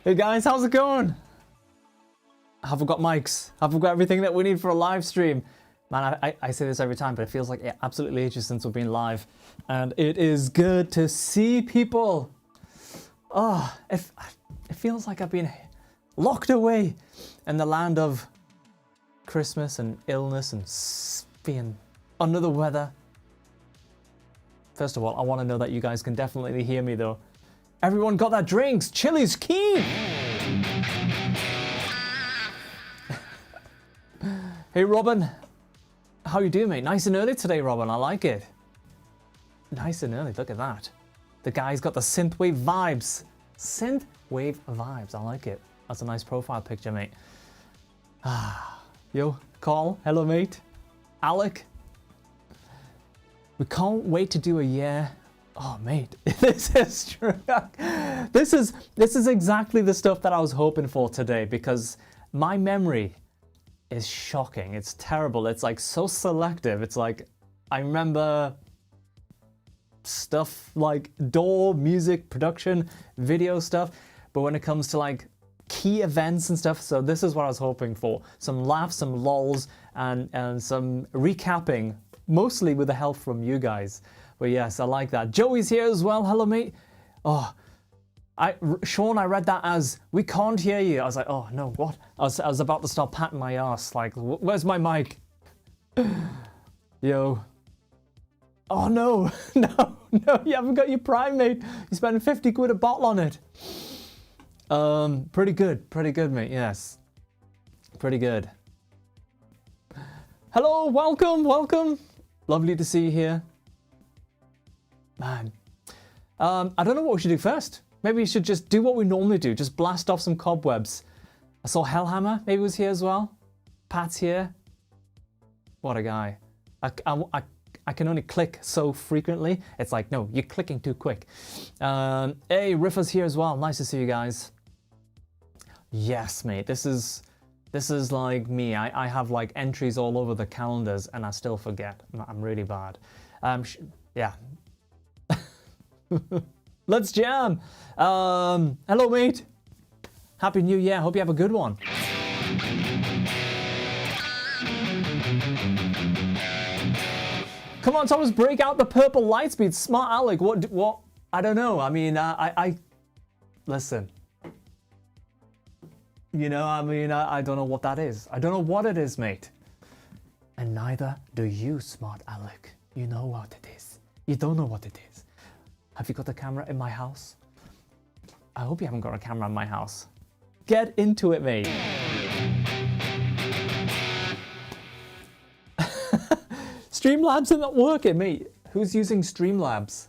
Hey guys, how's it going? Have we got mics? Have we got everything that we need for a live stream? Man, I say this every time, but it feels like absolutely ages since we've been live. And it is good to see people. Oh, it feels like I've been locked away in the land of Christmas and illness and being under the weather. First of all, I want to know that you guys can definitely hear me though. Everyone got their drinks. Chili's keen. Hey Robin, how you doing, mate? Nice and early today, Robin. I like it. Nice and early. Look at that. The guy's got the synthwave vibes. Synthwave vibes. I like it. That's a nice profile picture, mate. Yo, Carl. Hello, mate. Alec. We can't wait to do a year. Oh, mate, this is true. This is exactly the stuff that I was hoping for today, because my memory is shocking. It's terrible. It's like so selective. It's like I remember stuff like DAW, music, production, video stuff, but when it comes to like key events and stuff, so this is what I was hoping for. Some laughs, some lols, and some recapping, mostly with the help from you guys. But yes, I like that. Joey's here as well. Hello, mate. Oh, Sean, I read that as, we can't hear you. I was like, oh no, what? I was about to start patting my ass, like, where's my mic? Yo. Oh no, no, you haven't got your Prime, mate. You spent 50 quid a bottle on it. Pretty good, mate, yes. Pretty good. Hello, welcome. Lovely to see you here. Man, I don't know what we should do first. Maybe we should just do what we normally do, just blast off some cobwebs. I saw Hellhammer, maybe was here as well. Pat's here. What a guy. I can only click so frequently. It's like, no, you're clicking too quick. Hey, Riffer's here as well. Nice to see you guys. Yes, mate, this is like me. I have like entries all over the calendars and I still forget. I'm really bad. Yeah. Let's jam. Hello, mate. Happy New Year. Hope you have a good one. Come on, Thomas, break out the purple light speed. Smart Alec. What? I don't know. I mean, listen. You know, I mean, I don't know what that is. I don't know what it is, mate. And neither do you, Smart Alec. You know what it is. You don't know what it is. Have you got a camera in my house? I hope you haven't got a camera in my house. Get into it, mate. Streamlabs are not working, mate. Who's using Streamlabs?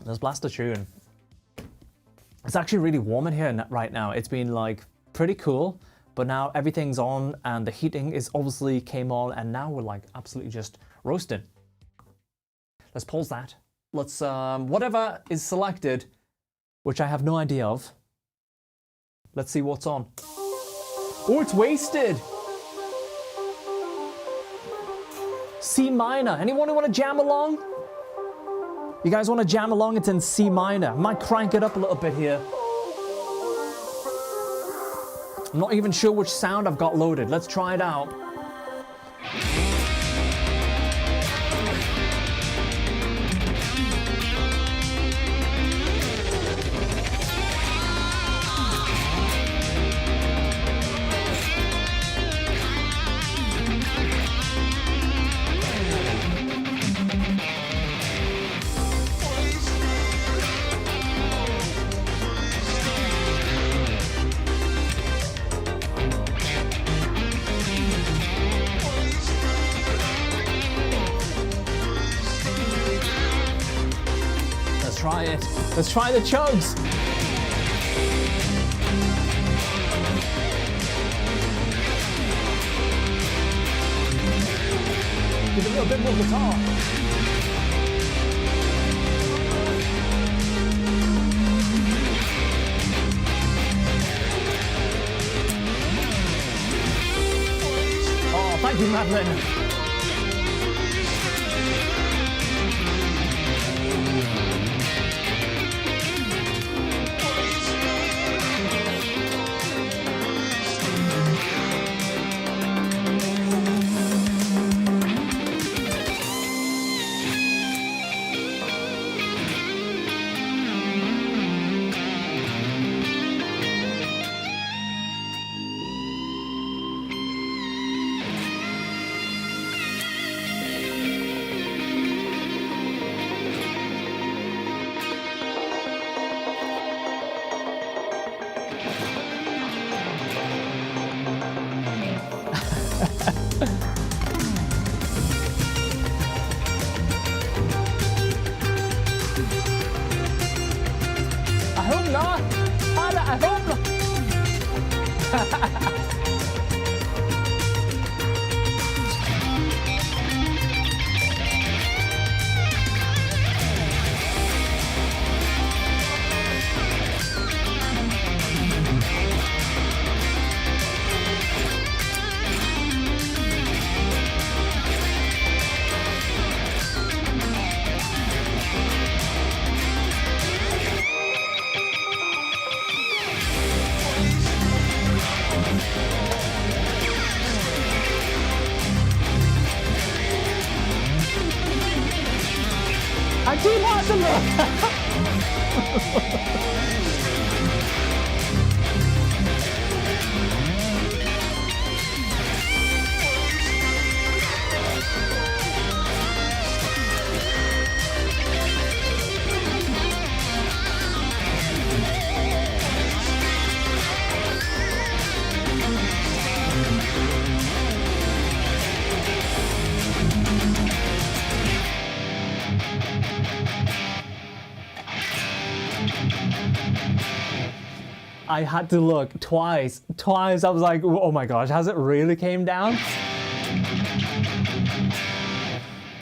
Let's blast a tune. It's actually really warm in here right now. It's been like pretty cool, but now everything's on and the heating is obviously came on and now we're like absolutely just roasting. Let's pause that. Let's, whatever is selected, which I have no idea of. Let's see what's on. Oh, it's wasted. C minor. Anyone who want to jam along? You guys want to jam along? It's in C minor. I might crank it up a little bit here. I'm not even sure which sound I've got loaded. Let's try it out. Let's try the chugs. Give it a little bit more guitar. Oh, thank you, Madeline. I had to look twice. I was like, oh my gosh, has it really came down?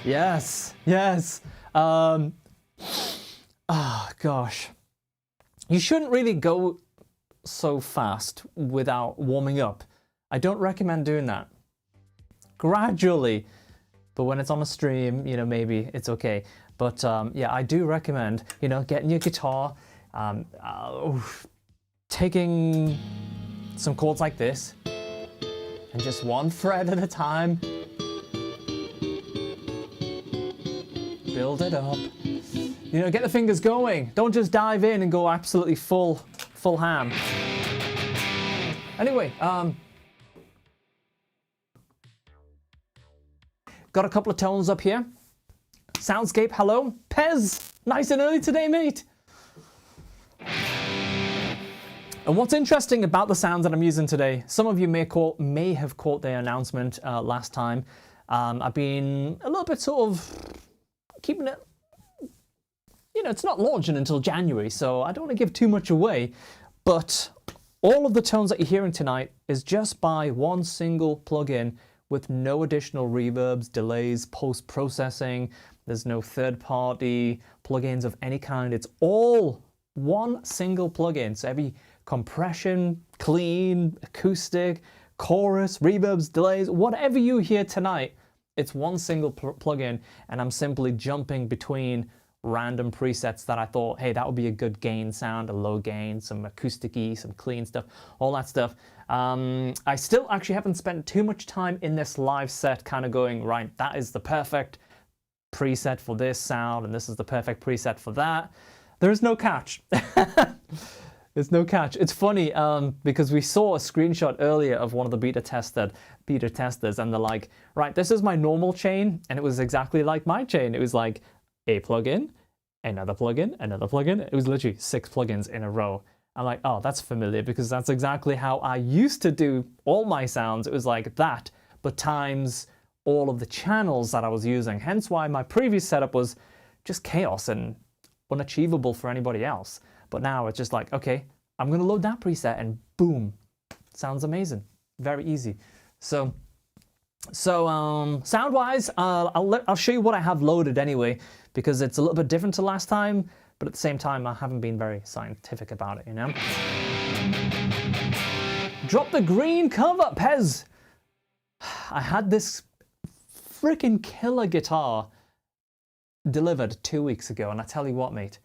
Yes. Oh gosh. You shouldn't really go so fast without warming up. I don't recommend doing that. gradually. But when it's on a stream, you know, maybe it's okay. But yeah, I do recommend, you know, getting your guitar, taking some chords like this, and just one fret at a time, build it up. You know, get the fingers going. Don't just dive in and go absolutely full ham. Anyway, got a couple of tones up here. Soundscape, hello. Pez, nice and early today, mate. And what's interesting about the sounds that I'm using today, some of you may have caught the announcement last time. I've been a little bit sort of keeping it, you know, it's not launching until January, so I don't want to give too much away, but all of the tones that you're hearing tonight is just by one single plugin with no additional reverbs, delays, post-processing. There's no third-party plugins of any kind. It's all one single plugin. So every compression, clean, acoustic, chorus, reverbs, delays, whatever you hear tonight, it's one single plugin, and I'm simply jumping between random presets that I thought, hey, that would be a good gain sound, a low gain, some acoustic-y, some clean stuff, all that stuff. I still actually haven't spent too much time in this live set kind of going, right, that is the perfect preset for this sound, and this is the perfect preset for that. There is no catch. There's no catch. It's funny because we saw a screenshot earlier of one of the beta testers, and they're like, right, this is my normal chain, and it was exactly like my chain. It was like a plugin, another plugin, another plugin. It was literally 6 plugins in a row. I'm like, oh, that's familiar because that's exactly how I used to do all my sounds. It was like that, but times all of the channels that I was using. Hence why my previous setup was just chaos and unachievable for anybody else. But now it's just like, okay, I'm gonna load that preset and boom, sounds amazing. Very easy. So sound-wise, I'll show you what I have loaded anyway, because it's a little bit different to last time, but at the same time, I haven't been very scientific about it, you know? Drop the green cover, Pez! I had this freaking killer guitar delivered 2 weeks ago, and I tell you what, mate,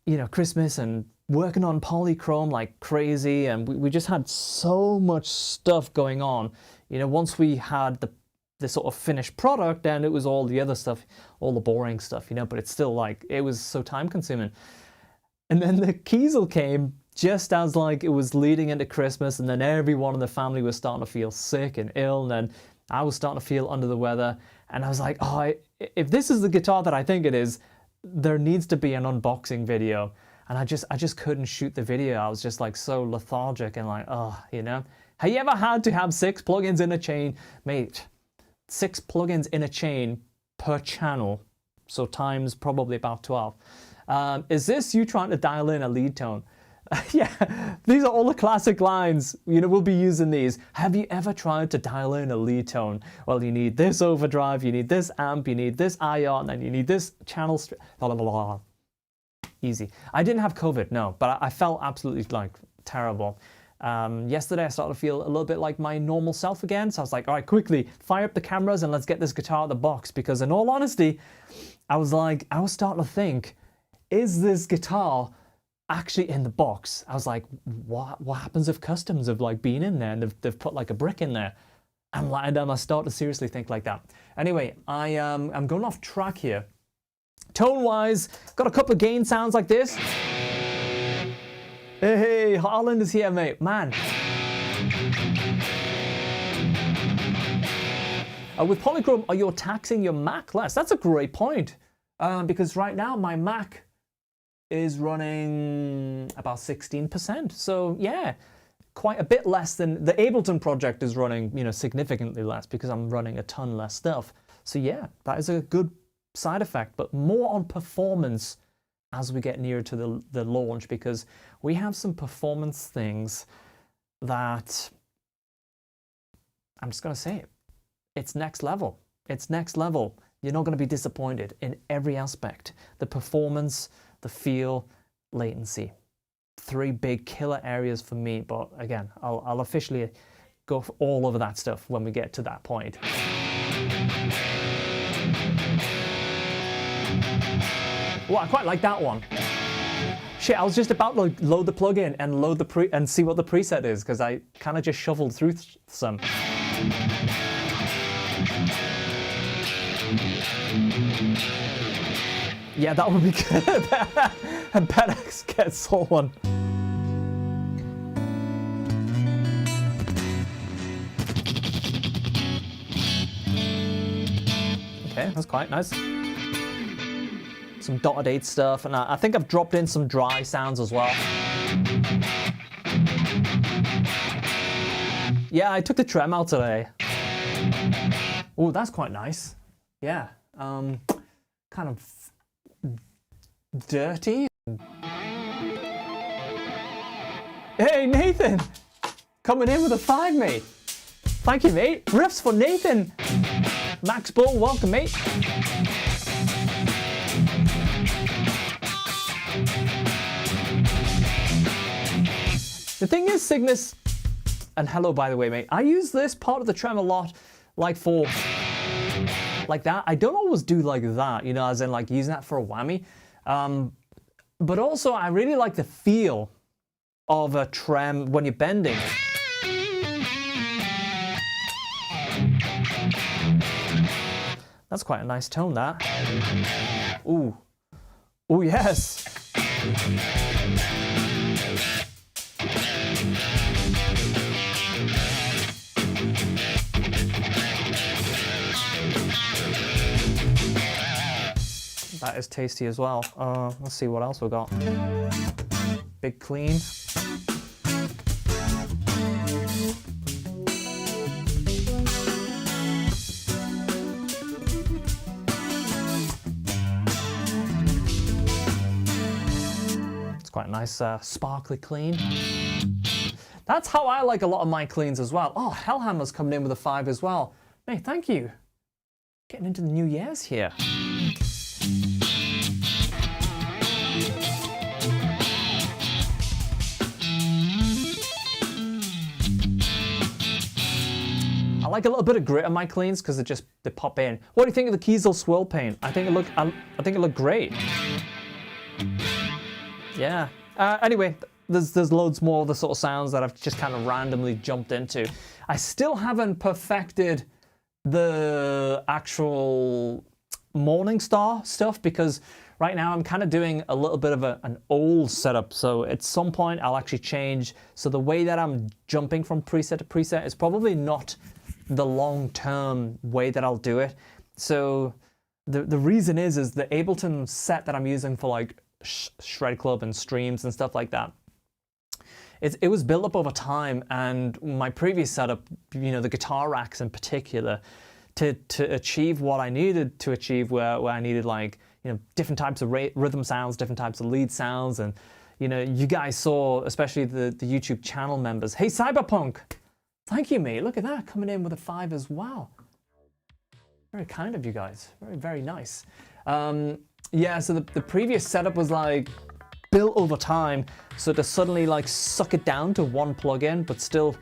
you know, Christmas and working on PolyChrome like crazy, and we just had so much stuff going on. You know, once we had the sort of finished product, then it was all the other stuff, all the boring stuff, you know, but it's still like, it was so time consuming. And then the Kiesel came just as like it was leading into Christmas, and then everyone in the family was starting to feel sick and ill, and then I was starting to feel under the weather, and I was like, oh, if this is the guitar that I think it is, there needs to be an unboxing video. And I just couldn't shoot the video. I was just like so lethargic and like, oh, you know. Have you ever had to have 6 plugins in a chain? Mate, 6 plugins in a chain per channel, so times probably about 12. Is this you trying to dial in a lead tone? Yeah, these are all the classic lines. You know, we'll be using these. Have you ever tried to dial in a lead tone? Well, you need this overdrive, you need this amp, you need this IR, and then you need this channel. Blah, blah, blah. Easy. I didn't have COVID, no, but I felt absolutely like terrible. Yesterday I started to feel a little bit like my normal self again, so I was like, all right, quickly fire up the cameras and let's get this guitar out of the box, because in all honesty, I was starting to think, is this guitar actually in the box? I was like, what happens if customs have like been in there and they've put like a brick in there? And I start to seriously think like that. Anyway, I'm going off track here. Tone-wise, got a couple of gain sounds like this. Hey, Harland is here, mate. Man. With PolyChrome, are you taxing your Mac less? That's a great point. Because right now my Mac is running about 16%. So yeah, quite a bit less than the Ableton project is running, you know, significantly less because I'm running a ton less stuff. So yeah, that is a good side effect, but more on performance as we get nearer to the launch, because we have some performance things that, I'm just going to say it, it's next level. It's next level. You're not going to be disappointed in every aspect. The performance, the feel, latency. 3 big killer areas for me, but again, I'll officially go for all over that stuff when we get to that point. Well, I quite like that one. Shit, I was just about to load the plugin and load the and see what the preset is, because I kind of just shuffled through some. Yeah, that would be good. And better get Soul one. Okay, that's quite nice. Some dotted 8 stuff, and I think I've dropped in some dry sounds as well. Yeah, I took the trem out today. Oh, that's quite nice. Yeah, kind of dirty. Hey, Nathan! Coming in with a 5, mate. Thank you, mate. Riffs for Nathan. Max Bull, welcome, mate. The thing is, Cygnus, and hello by the way, mate, I use this part of the trem a lot, like for, like that. I don't always do like that, you know, as in like using that for a whammy. But also I really like the feel of a trem when you're bending. That's quite a nice tone, that. Ooh. Ooh, yes. That is tasty as well. Let's see what else we got. Big clean. It's quite a nice sparkly clean. That's how I like a lot of my cleans as well. Oh, Hellhammer's coming in with a 5 as well. Hey, thank you. Getting into the new years here. I like a little bit of grit on my cleans because they pop in. What do you think of the Kiesel swirl paint? I think it looked great. Yeah. Anyway, there's loads more of the sort of sounds that I've just kind of randomly jumped into. I still haven't perfected the actual Morningstar stuff because right now I'm kind of doing a little bit of an old setup. So at some point I'll actually change. So the way that I'm jumping from preset to preset is probably not the long-term way that I'll do it. So the reason is the Ableton set that I'm using for like Shred Club and streams and stuff like that, it was built up over time, and my previous setup, you know, the guitar racks in particular, to achieve what I needed to achieve, where I needed like, you know, different types of rhythm sounds, different types of lead sounds, and you know, you guys saw, especially the YouTube channel members. Hey, Cyberpunk! Thank you, mate. Look at that, coming in with a 5 as well. Very kind of you guys. Very, very nice. Yeah, so the previous setup was like built over time, so to suddenly like suck it down to one plugin, but still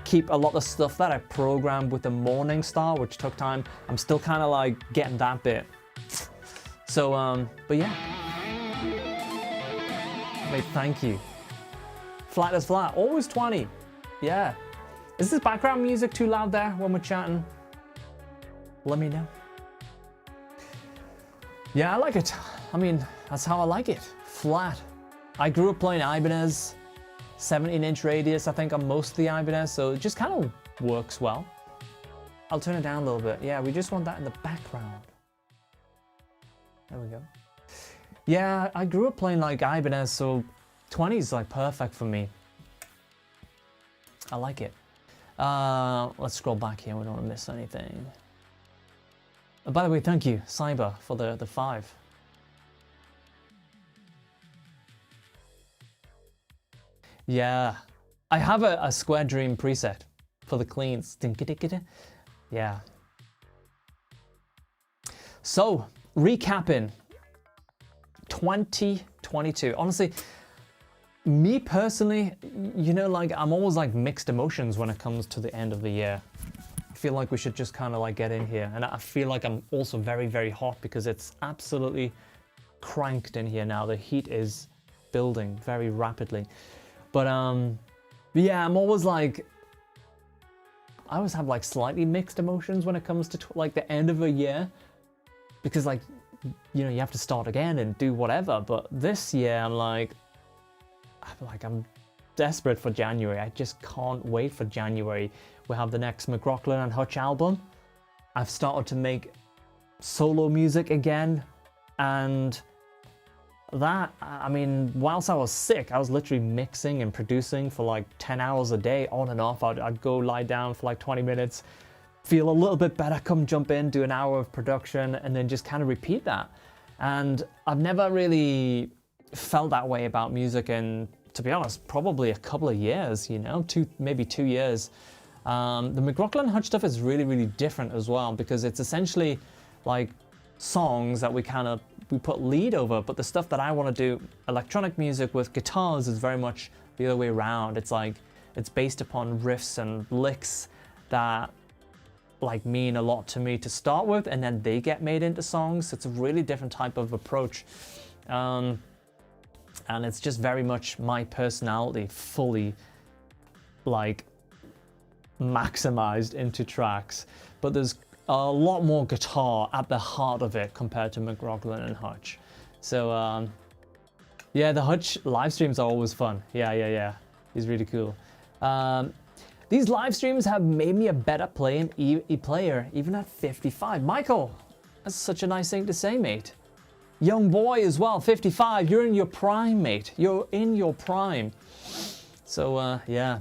keep a lot of stuff that I programmed with the Morningstar, which took time. I'm still kind of like getting that bit. So, but yeah. Mate, thank you. Flat is flat. Always 20. Yeah. Is this background music too loud there when we're chatting? Let me know. Yeah, I like it. I mean, that's how I like it. Flat. I grew up playing Ibanez, 17-inch radius, I think, on most of the Ibanez, so it just kind of works well. I'll turn it down a little bit. Yeah, we just want that in the background. There we go. Yeah, I grew up playing like Ibanez, so 20 is like perfect for me. I like it. Let's scroll back here. We don't want to miss anything. By the way, thank you, Cyber, for the 5. Yeah, I have a Square Dream preset for the cleans. Yeah. So, recapping 2022. Honestly, Me personally, you know, like I'm always like mixed emotions when it comes to the end of the year. I feel like we should just kind of like get in here, and I feel like I'm also very, very hot because it's absolutely cranked in here now. The heat is building very rapidly. But yeah, I'm always like, I always have like slightly mixed emotions when it comes to like the end of a year, because like, you know, you have to start again and do whatever. But this year I'm desperate for January. I just can't wait for January. We have the next McRocklin and Hutch album. I've started to make solo music again, and that, I mean, whilst I was sick, I was literally mixing and producing for like 10 hours a day on and off. I'd go lie down for like 20 minutes, feel a little bit better, come jump in, do an hour of production, and then just kind of repeat that. And I've never really felt that way about music in, to be honest, probably a couple of years, you know, maybe 2 years. The McRocklin Hutch stuff is really, really different as well, because it's essentially like songs that we put lead over, but the stuff that I want to do, electronic music with guitars, is very much the other way around. It's like, it's based upon riffs and licks that like mean a lot to me to start with, and then they get made into songs. It's a really different type of approach. And it's just very much my personality fully like maximized into tracks. But there's a lot more guitar at the heart of it compared to McRocklin and Hutch. So yeah, the Hutch live streams are always fun. Yeah. He's really cool. These live streams have made me a better player even at 55. Michael, that's such a nice thing to say, mate. Young boy as well, 55. You're in your prime, mate. You're in your prime. So yeah.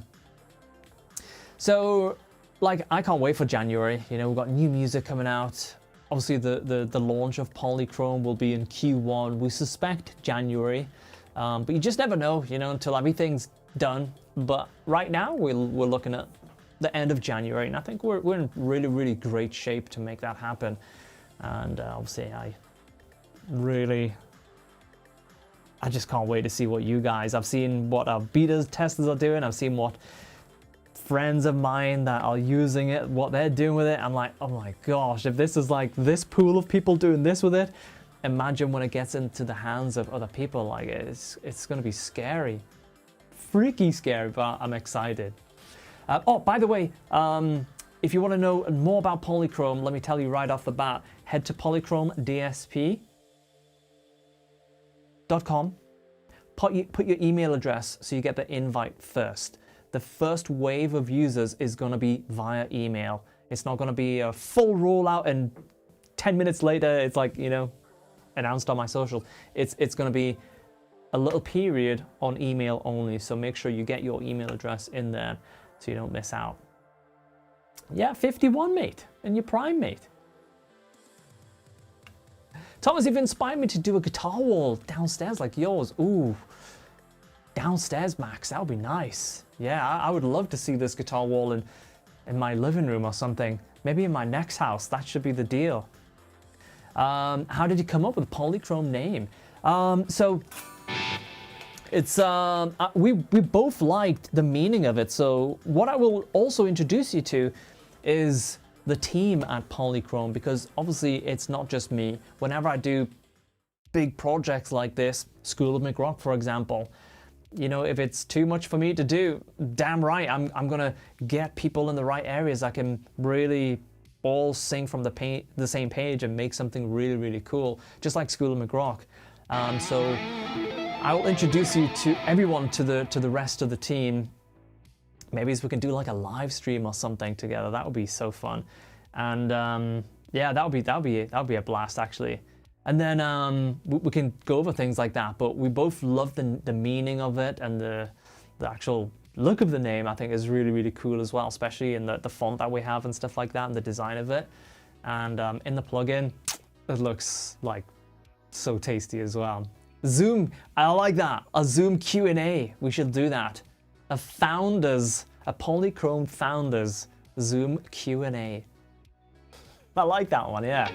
So like, I can't wait for January. You know, we've got new music coming out. Obviously the launch of PolyChrome will be in Q1. We suspect January, but you just never know, you know, until everything's done. But right now we're looking at the end of January, and I think we're in really, really great shape to make that happen. And obviously I just can't wait to see what you guys, I've seen what our beta testers are doing. I've seen what friends of mine that are using it, what they're doing with it. I'm like, oh my gosh, if this is like this pool of people doing this with it, imagine when it gets into the hands of other people. Like, it's gonna be scary, freaky scary, but I'm excited. Oh, by the way, if you want to know more about PolyChrome, let me tell you right off the bat, head to polychromedsp.com, put your email address so you get the invite first. The first wave of users is going to be via email. It's not going to be a full rollout and 10 minutes later it's like, you know, announced on my social. It's going to be a little period on email only, so make sure you get your email address in there so you don't miss out. Yeah, 51, mate, in your prime, mate. Thomas, you've inspired me to do a guitar wall downstairs like yours. Ooh, downstairs, Max, that would be nice. Yeah, I would love to see this guitar wall in my living room or something. Maybe in my next house, that should be the deal. How did you come up with the PolyChrome name? So it's we both liked the meaning of it. So what I will also introduce you to is the team at PolyChrome, because obviously it's not just me. Whenever I do big projects like this, School of McRock, for example, you know, if it's too much for me to do, damn right, I'm gonna get people in the right areas that can really all sing from the same page and make something really, really cool, just like School of McRock. So I will introduce you to everyone, to the rest of the team. Maybe we can do like a live stream or something together. That would be so fun. And yeah, that would be a blast actually. And then we can go over things like that. But we both love the meaning of it, and the actual look of the name. I think is really, really cool as well, especially in the font that we have and stuff like that, and the design of it. And in the plugin, it looks like so tasty as well. Zoom, I like that. A Zoom Q&A. We should do that. A PolyChrome founders Zoom Q&A. I like that one, yeah.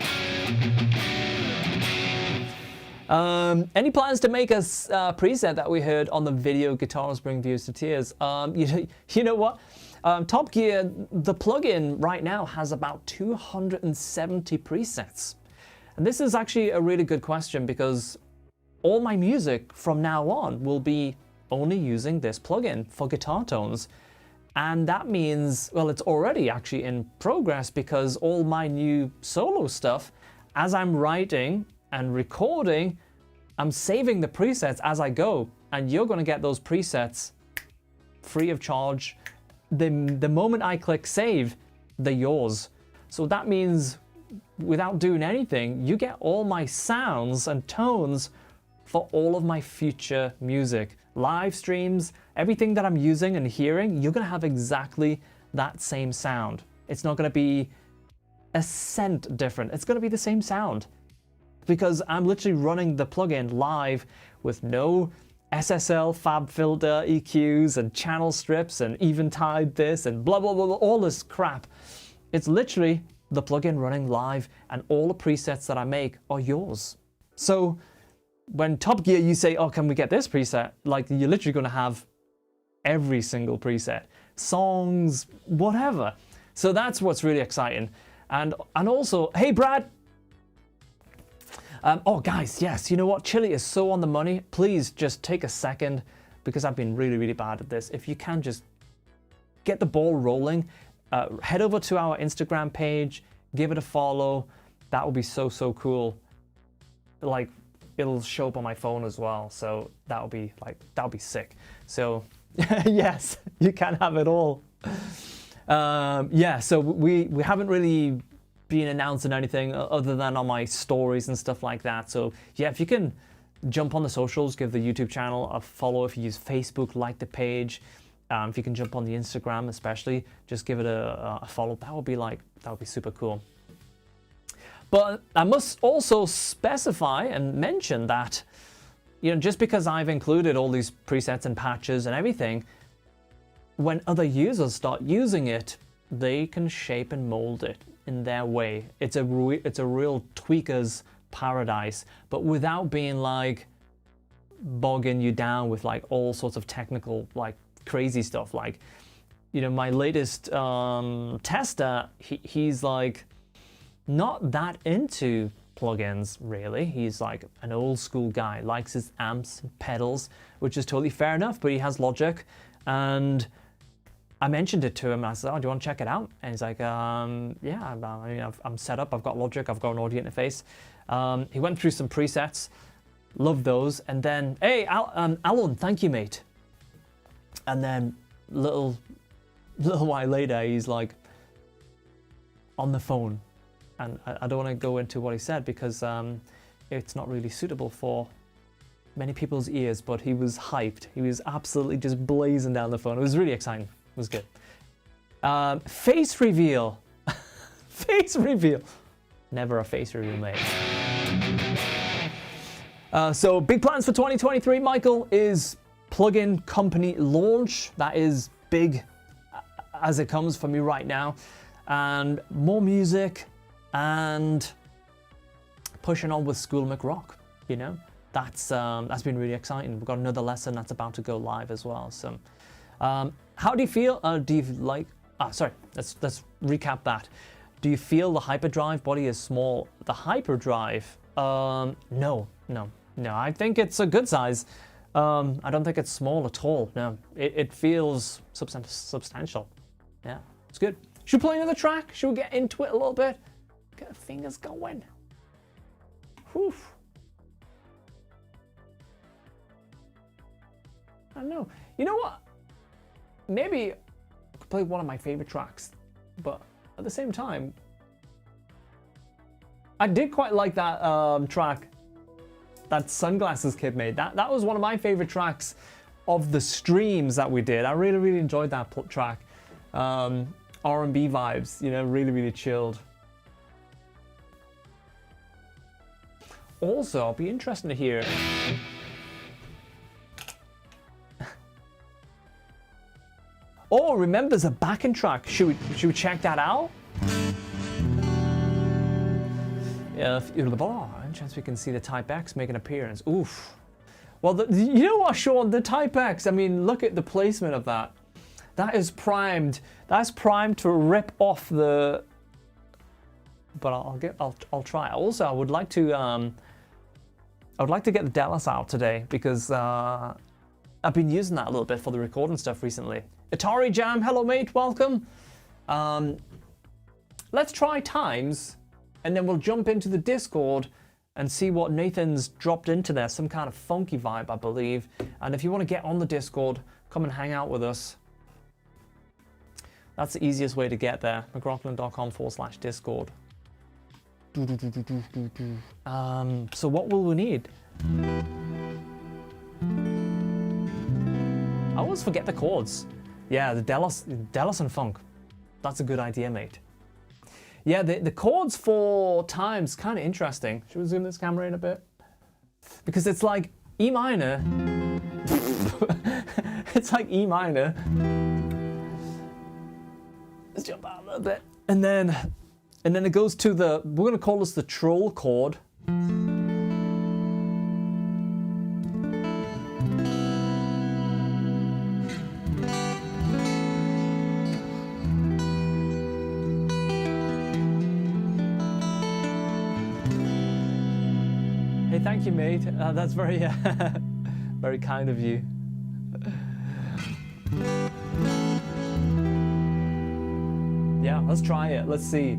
Any plans to make a preset that we heard on the video Guitars Bring Views to Tears? You know what? Top Gear, the plugin right now has about 270 presets. And this is actually a really good question because all my music from now on will be only using this plugin for guitar tones. And that means, well, it's already actually in progress because all my new solo stuff, as I'm writing and recording, I'm saving the presets as I go. And you're going to get those presets free of charge. The moment I click save, they're yours. So that means without doing anything, you get all my sounds and tones for all of my future music. Live streams, everything that I'm using and hearing, you're gonna have exactly that same sound. It's not gonna be a cent different. It's gonna be the same sound because I'm literally running the plugin live with no SSL, fab filter, EQs and channel strips and eventide this and blah, blah, blah, blah, all this crap. It's literally the plugin running live and all the presets that I make are yours. So when Top Gear, you say, oh, can we get this preset? Like, you're literally going to have every single preset, songs, whatever. So that's what's really exciting. And also, hey, Brad. Oh, guys, yes, you know what? Chili is so on the money. Please just take a second because I've been really, really bad at this. If you can just get the ball rolling, head over to our Instagram page, give it a follow. That would be so, so cool. Like, it'll show up on my phone as well, so that'll be sick. So yes, you can have it all. Yeah, so we haven't really been announcing anything other than on my stories and stuff like that. So yeah, if you can jump on the socials, give the YouTube channel a follow. If you use Facebook, like the page. If you can jump on the Instagram especially, just give it a follow. That would be super cool. But I must also specify and mention that, you know, just because I've included all these presets and patches and everything, when other users start using it, they can shape and mold it in their way. It's a real tweaker's paradise, but without being like bogging you down with like all sorts of technical like crazy stuff. Like, you know, my latest tester, he's like not that into plugins really. He's like an old school guy, likes his amps and pedals, which is totally fair enough, but he has Logic. And I mentioned it to him and I said, oh, do you want to check it out? And he's like, yeah, I mean, I'm set up, I've got Logic, I've got an audio interface. He went through some presets, loved those, and then, hey, Alan, thank you, mate. And then little while later, he's like on the phone. And I don't want to go into what he said because it's not really suitable for many people's ears, but he was hyped. He was absolutely just blazing down the phone. It was really exciting. It was good. Face reveal. Face reveal. Never a face reveal, mate. So big plans for 2023, Michael, is plugin company launch. That is big as it comes for me right now. And more music. And pushing on with School McRock, you know, that's been really exciting. We've got another lesson that's about to go live as well. So, how do you feel? Do you like? Sorry, let's recap that. Do you feel the hyperdrive body is small? The hyperdrive, no. I think it's a good size. I don't think it's small at all. No, it feels substantial. Yeah, it's good. Should we play another track? Should we get into it a little bit? Get the fingers going. Whew. I don't know. You know what? Maybe I could play one of my favorite tracks, but at the same time, I did quite like that track that Sunglasses Kid made. That was one of my favorite tracks of the streams that we did. I really, really enjoyed that track. R&B vibes, you know, really, really chilled. Also, I'll be interested to hear. Oh, remember there's a backing track. Should we check that out? Any chance we can see the Type X make an appearance? Oof. Well, you know what, Sean? The Type X, I mean, look at the placement of that. That is primed. That's primed to rip off the... But I'll try. Also, I would like to get the Dallas out today because I've been using that a little bit for the recording stuff recently. Atari Jam, hello mate, welcome. Let's try times, and then we'll jump into the Discord and see what Nathan's dropped into there. Some kind of funky vibe, I believe. And if you want to get on the Discord, come and hang out with us. That's the easiest way to get there. McRocklin.com/Discord. So what will we need? I always forget the chords. Yeah, the Dallas and funk. That's a good idea, mate. Yeah, the chords for times kind of interesting. Should we zoom this camera in a bit? Because it's like E minor. It's like E minor. Let's jump out a little bit. And then it goes to the, we're going to call this the troll chord. Hey, thank you, mate. That's very, very kind of you. Yeah, let's try it. Let's see.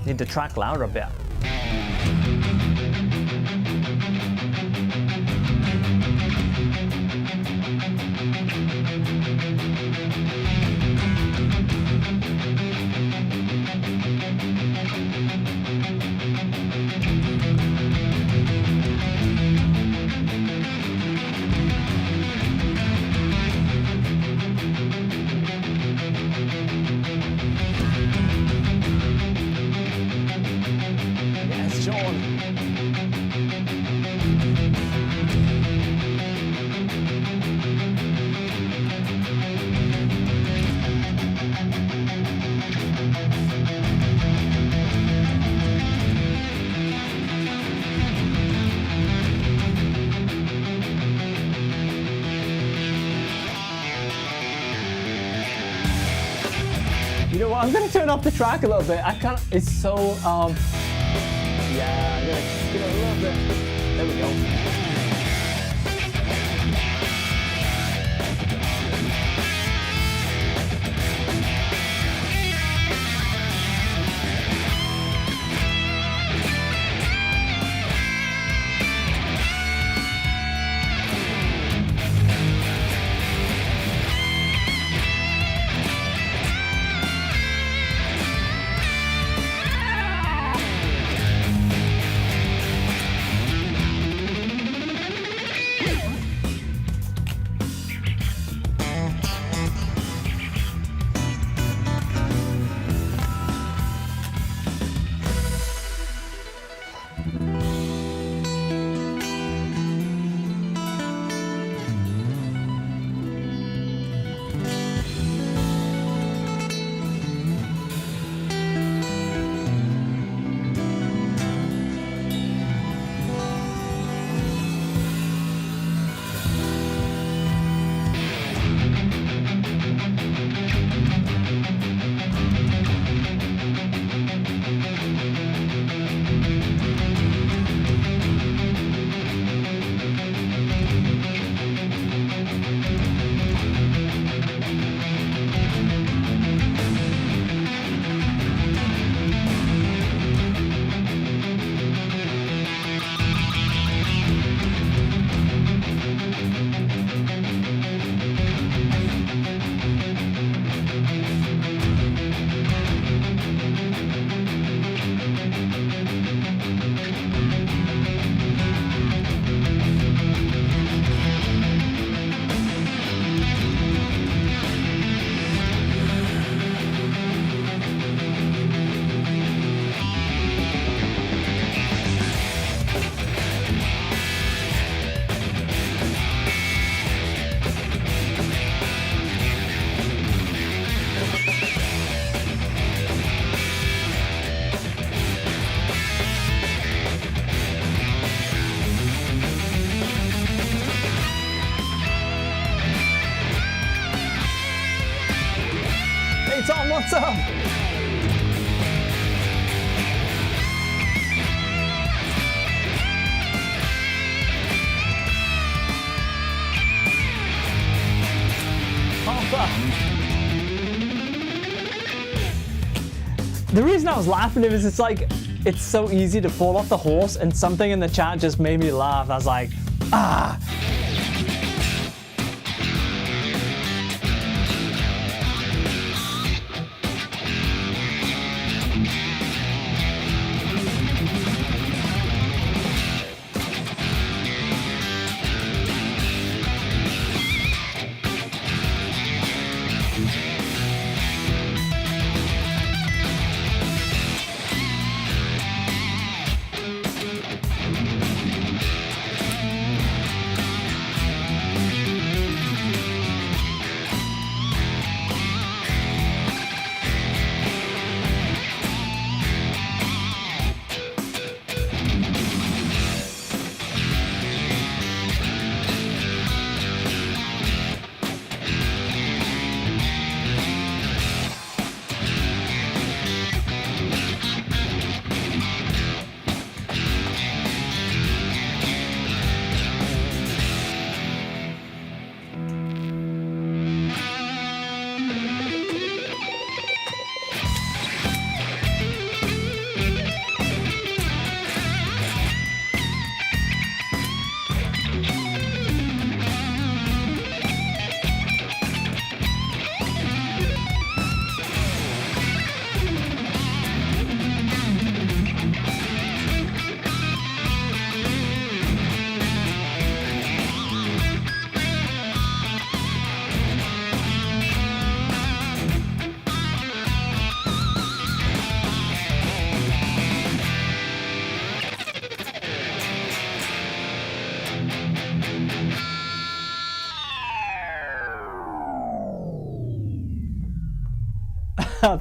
Need to track louder a bit. You know what? I'm gonna turn off the track a little bit. I can't. It's so yeah. I'm gonna skip it a little bit. There we go. Hey Tom, what's up? The reason I was laughing is it's like, it's so easy to fall off the horse, and something in the chat just made me laugh. I was like, ah.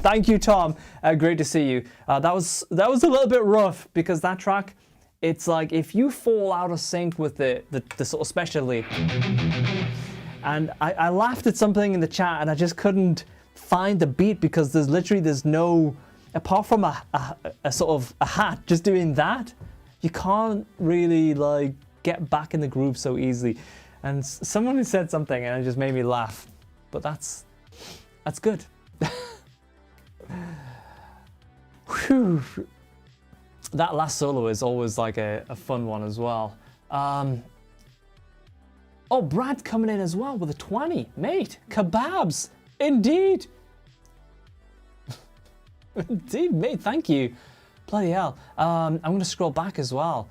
Thank you, Tom. Great to see you. That was a little bit rough because that track, it's like if you fall out of sync with the sort of special lead. And I laughed at something in the chat and I just couldn't find the beat because there's no, apart from a sort of a hat just doing that, you can't really like get back in the groove so easily. And someone said something and it just made me laugh. But that's good. Whew. That last solo is always like a fun one as well. Oh, Brad coming in as well with a 20. Mate, kebabs. Indeed. Indeed, mate, thank you. Bloody hell. I'm going to scroll back as well.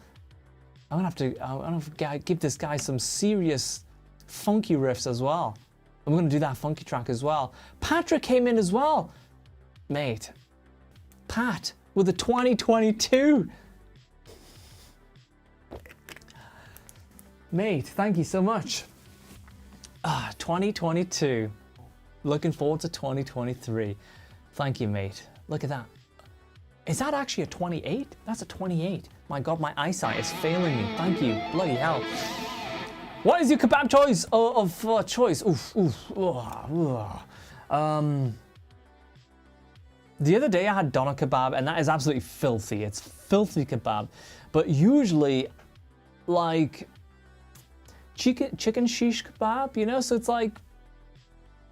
I'm going to have to give this guy some serious funky riffs as well. I'm going to do that funky track as well. Patrick came in as well. Mate, Pat with a 2022. Mate, thank you so much. 2022. Looking forward to 2023. Thank you, mate. Look at that. Is that actually a 28? That's a 28. My God, my eyesight is failing me. Thank you. Bloody hell. What is your kebab choice of choice? Oof, oof. The other day I had doner kebab and that is absolutely filthy. It's filthy kebab. But usually like chicken shish kebab, you know? So it's like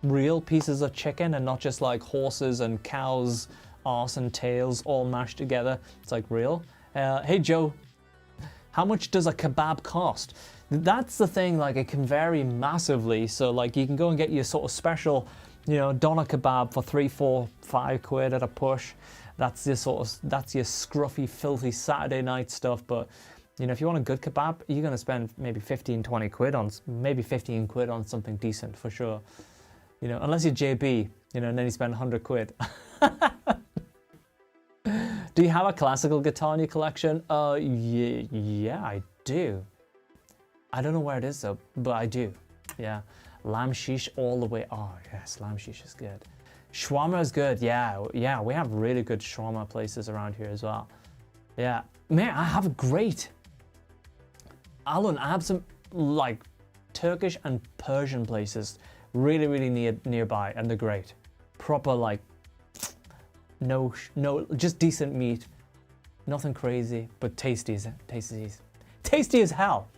real pieces of chicken and not just like horses and cows' arse and tails all mashed together. It's like real. Hey Joe, how much does a kebab cost? That's the thing, like it can vary massively. So like you can go and get your sort of special, you know, doner kebab for 3, 4, 5 quid at a push. That's your scruffy, filthy Saturday night stuff. But you know, if you want a good kebab, you're gonna spend maybe 15, 20 quid on, maybe 15 quid on something decent for sure. You know, unless you're JB, you know, and then you spend 100 quid. Do you have a classical guitar in your collection? Yeah, I do. I don't know where it is though, but I do. Yeah, lamb shish all the way. Oh yes, lamb shish is good. Shawarma is good. Yeah, we have really good shawarma places around here as well. Yeah, man, I have a great. Alan, I have some like Turkish and Persian places really nearby, and they're great. proper like no, just decent meat, nothing crazy, but tasty as hell.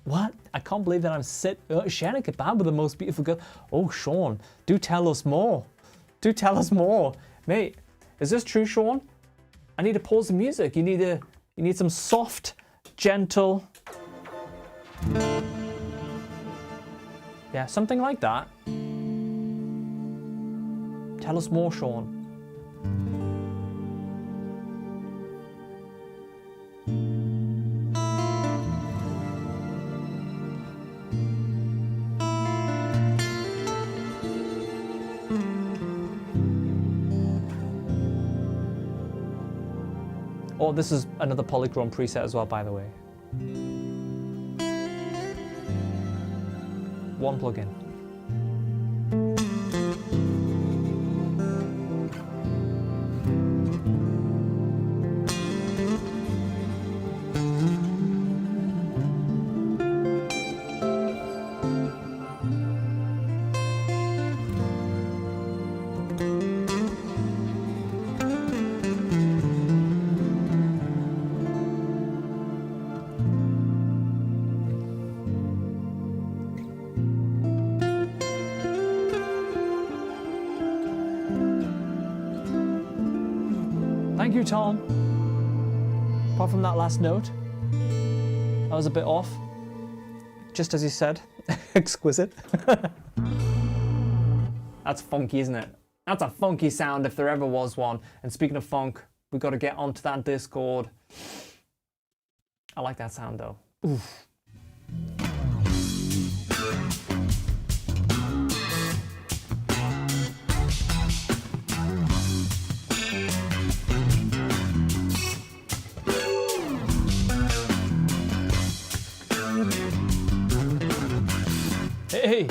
What? I can't believe that I'm sharing a kebab with the most beautiful girl. Oh, Sean, do tell us more. Do tell us more, mate. Is this true, Sean? I need to pause the music. You need some soft, gentle. Yeah, something like that. Tell us more, Sean. Oh, this is another PolyChrome preset as well, by the way. One plugin. Thank you, Tom. Apart from that last note, that was a bit off. Just as you said, exquisite. That's funky, isn't it? That's a funky sound if there ever was one. And speaking of funk, we've got to get onto that Discord. I like that sound though. Oof. Hey!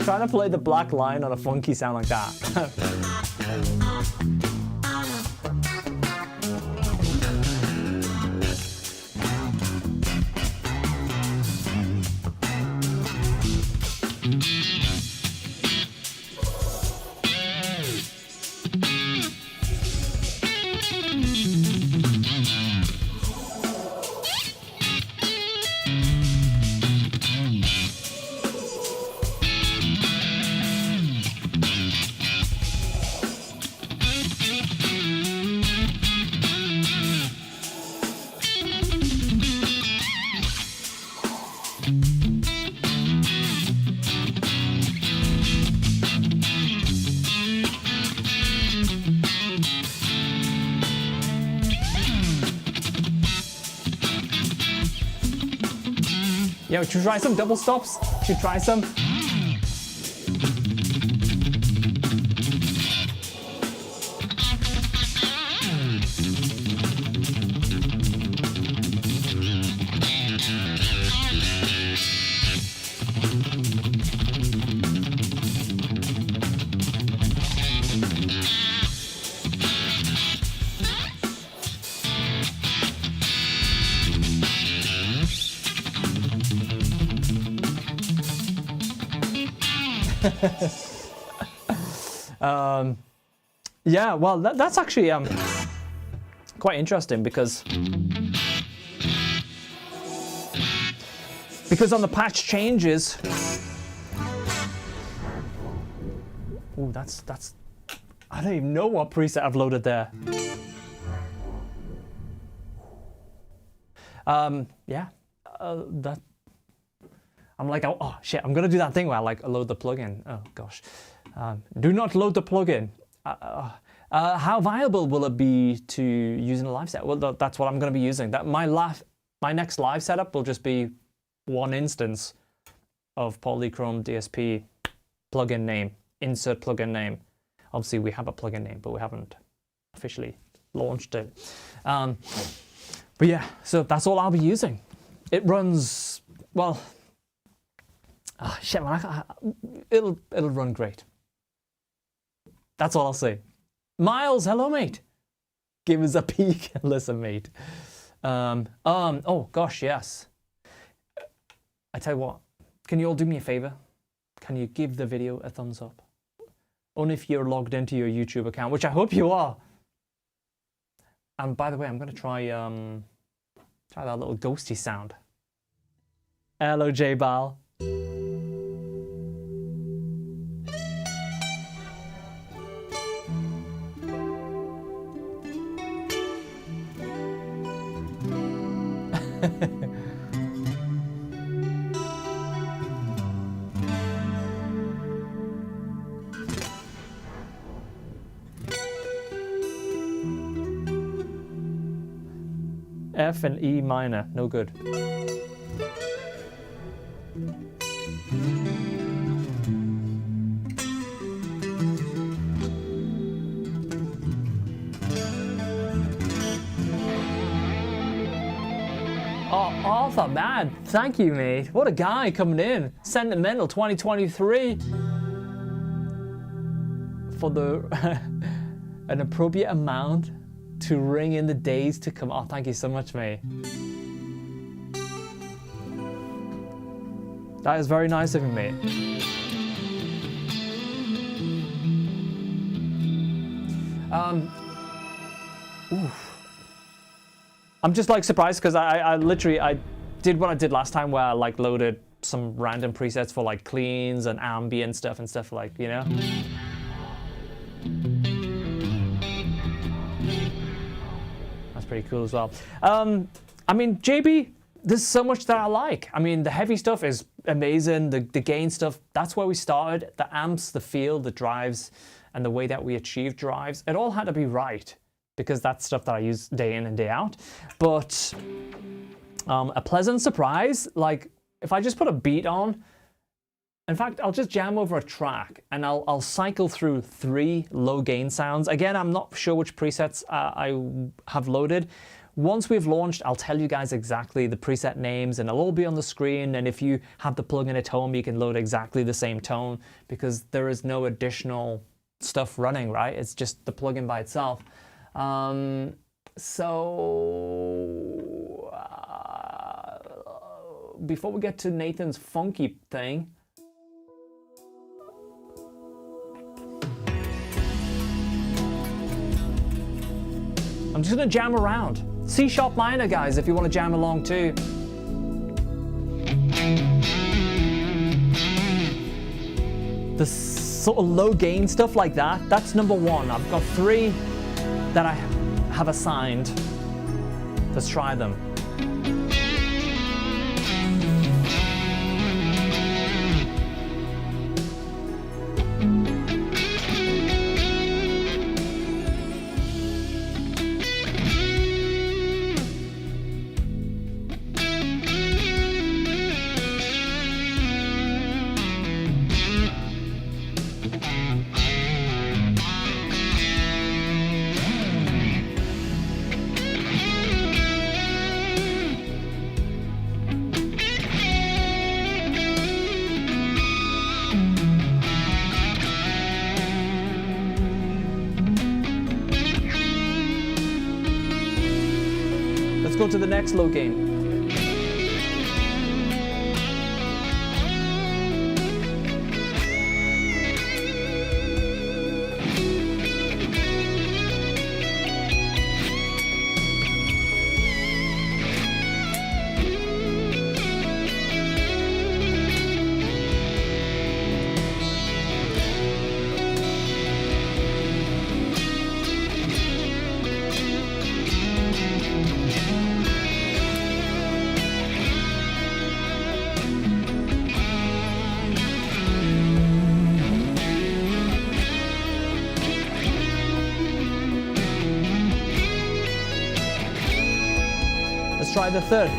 Trying to play the black line on a funky sound like that. Yo, should we try some double stops? Should we try some? Yeah, well, that's actually quite interesting because on the patch changes. Ooh, that's I don't even know what preset I've loaded there. Yeah, that. I'm like, oh shit, I'm gonna do that thing where I like load the plugin. Oh gosh, do not load the plugin. How viable will it be to use in a live set? Well, that's what I'm gonna be using. My next live setup will just be one instance of PolyChrome DSP plugin name, insert plugin name. Obviously, we have a plugin name, but we haven't officially launched it. But yeah, so that's all I'll be using. It runs, well, Ah, shit, man, it'll run great. That's all I'll say. Miles, hello, mate. Give us a peek and listen, mate. Oh gosh, yes. I tell you what, can you all do me a favor? Can you give the video a thumbs up? Only if you're logged into your YouTube account, which I hope you are. And by the way, I'm gonna try that little ghosty sound. Hello, J-Bal. F and E minor, no good. Oh, Arthur, man, thank you, mate. What a guy coming in. Sentimental 2023. For the an appropriate amount to ring in the days to come. Oh, thank you so much, mate. That is very nice of you, mate. I'm just like surprised because I literally did what I did last time where I like loaded some random presets for like cleans and ambient stuff and stuff like, you know? That's pretty cool as well. I mean, JB, there's so much that I like. I mean, the heavy stuff is amazing. The gain stuff, that's where we started. The amps, the feel, the drives, and the way that we achieve drives, it all had to be right because that's stuff that I use day in and day out. But a pleasant surprise, like if I just put a beat on, in fact, I'll just jam over a track and I'll cycle through 3 low gain sounds. Again, I'm not sure which presets I have loaded. Once we've launched, I'll tell you guys exactly the preset names and it'll all be on the screen. And if you have the plugin at home, you can load exactly the same tone because there is no additional stuff running, right? It's just the plugin by itself. Before we get to Nathan's funky thing, I'm just gonna jam around. C sharp minor, guys, if you want to jam along too. The sort of low gain stuff like that, that's number 1. I've got 3 that I have assigned. Let's try them. Go to the next low gain. Try the third.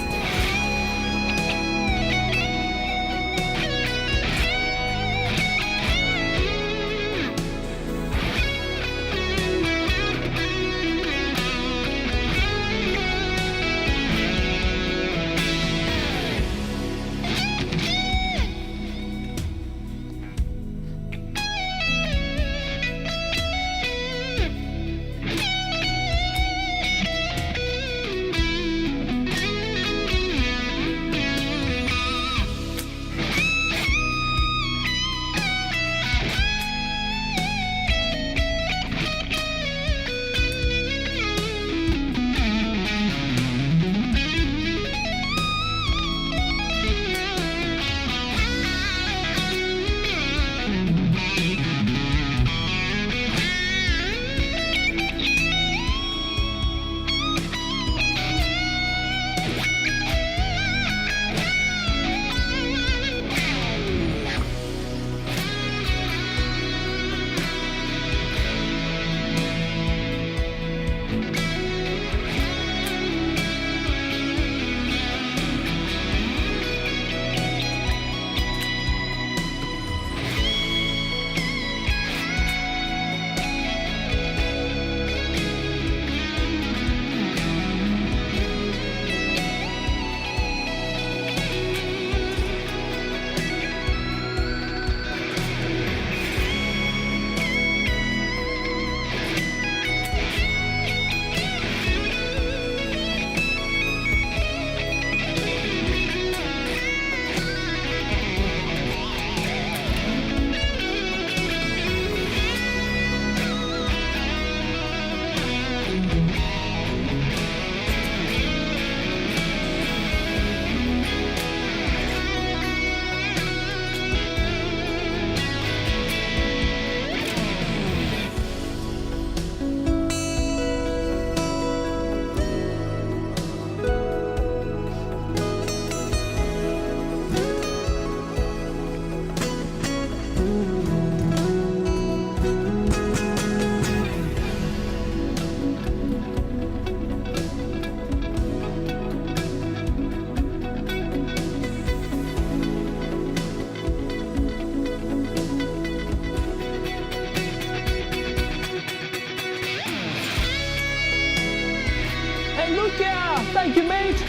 Thank you, mate.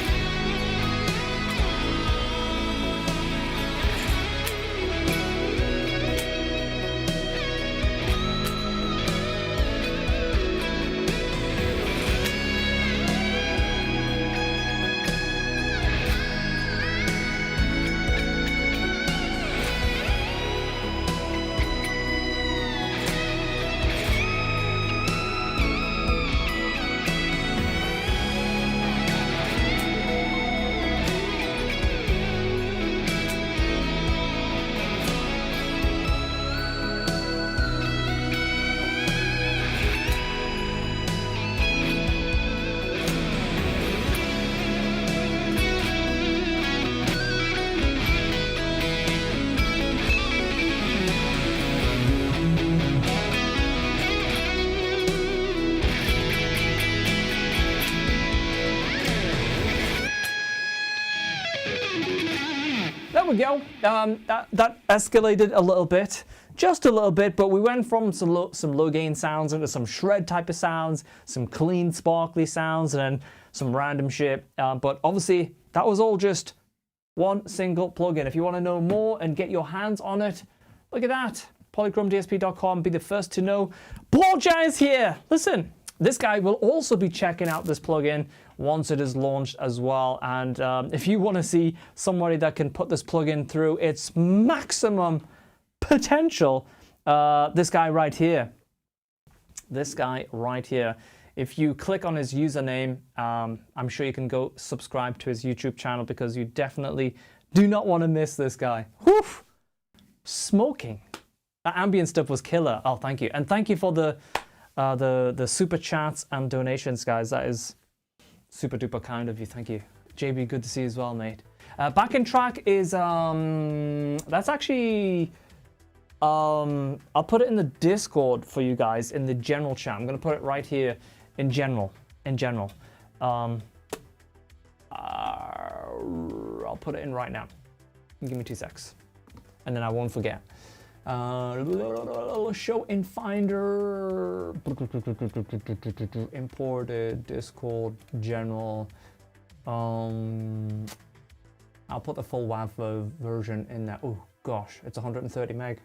There we go. That escalated a little bit, just a little bit, but we went from some low gain sounds into some shred type of sounds, some clean sparkly sounds, and then some random shit. But obviously that was all just one single plugin. If you want to know more and get your hands on it, look at that. PolyChromeDSP.com. Be the first to know. Borja is here. Listen, this guy will also be checking out this plugin once it is launched as well. And if you want to see somebody that can put this plugin through its maximum potential, this guy right here. This guy right here. If you click on his username, I'm sure you can go subscribe to his YouTube channel because you definitely do not want to miss this guy. Whew! Smoking. That ambient stuff was killer. Oh, thank you. And thank you for the super chats and donations, guys. That is super duper kind of you. Thank you. JB, good to see you as well, mate. Backing track is, that's actually, I'll put it in the Discord for you guys in the general chat. I'm going to put it right here in general. I'll put it in right now. Give me 2 secs. And then I won't forget. Show in Finder. Imported, Discord, general. I'll put the full WAV version in there. Oh gosh, it's 130 meg.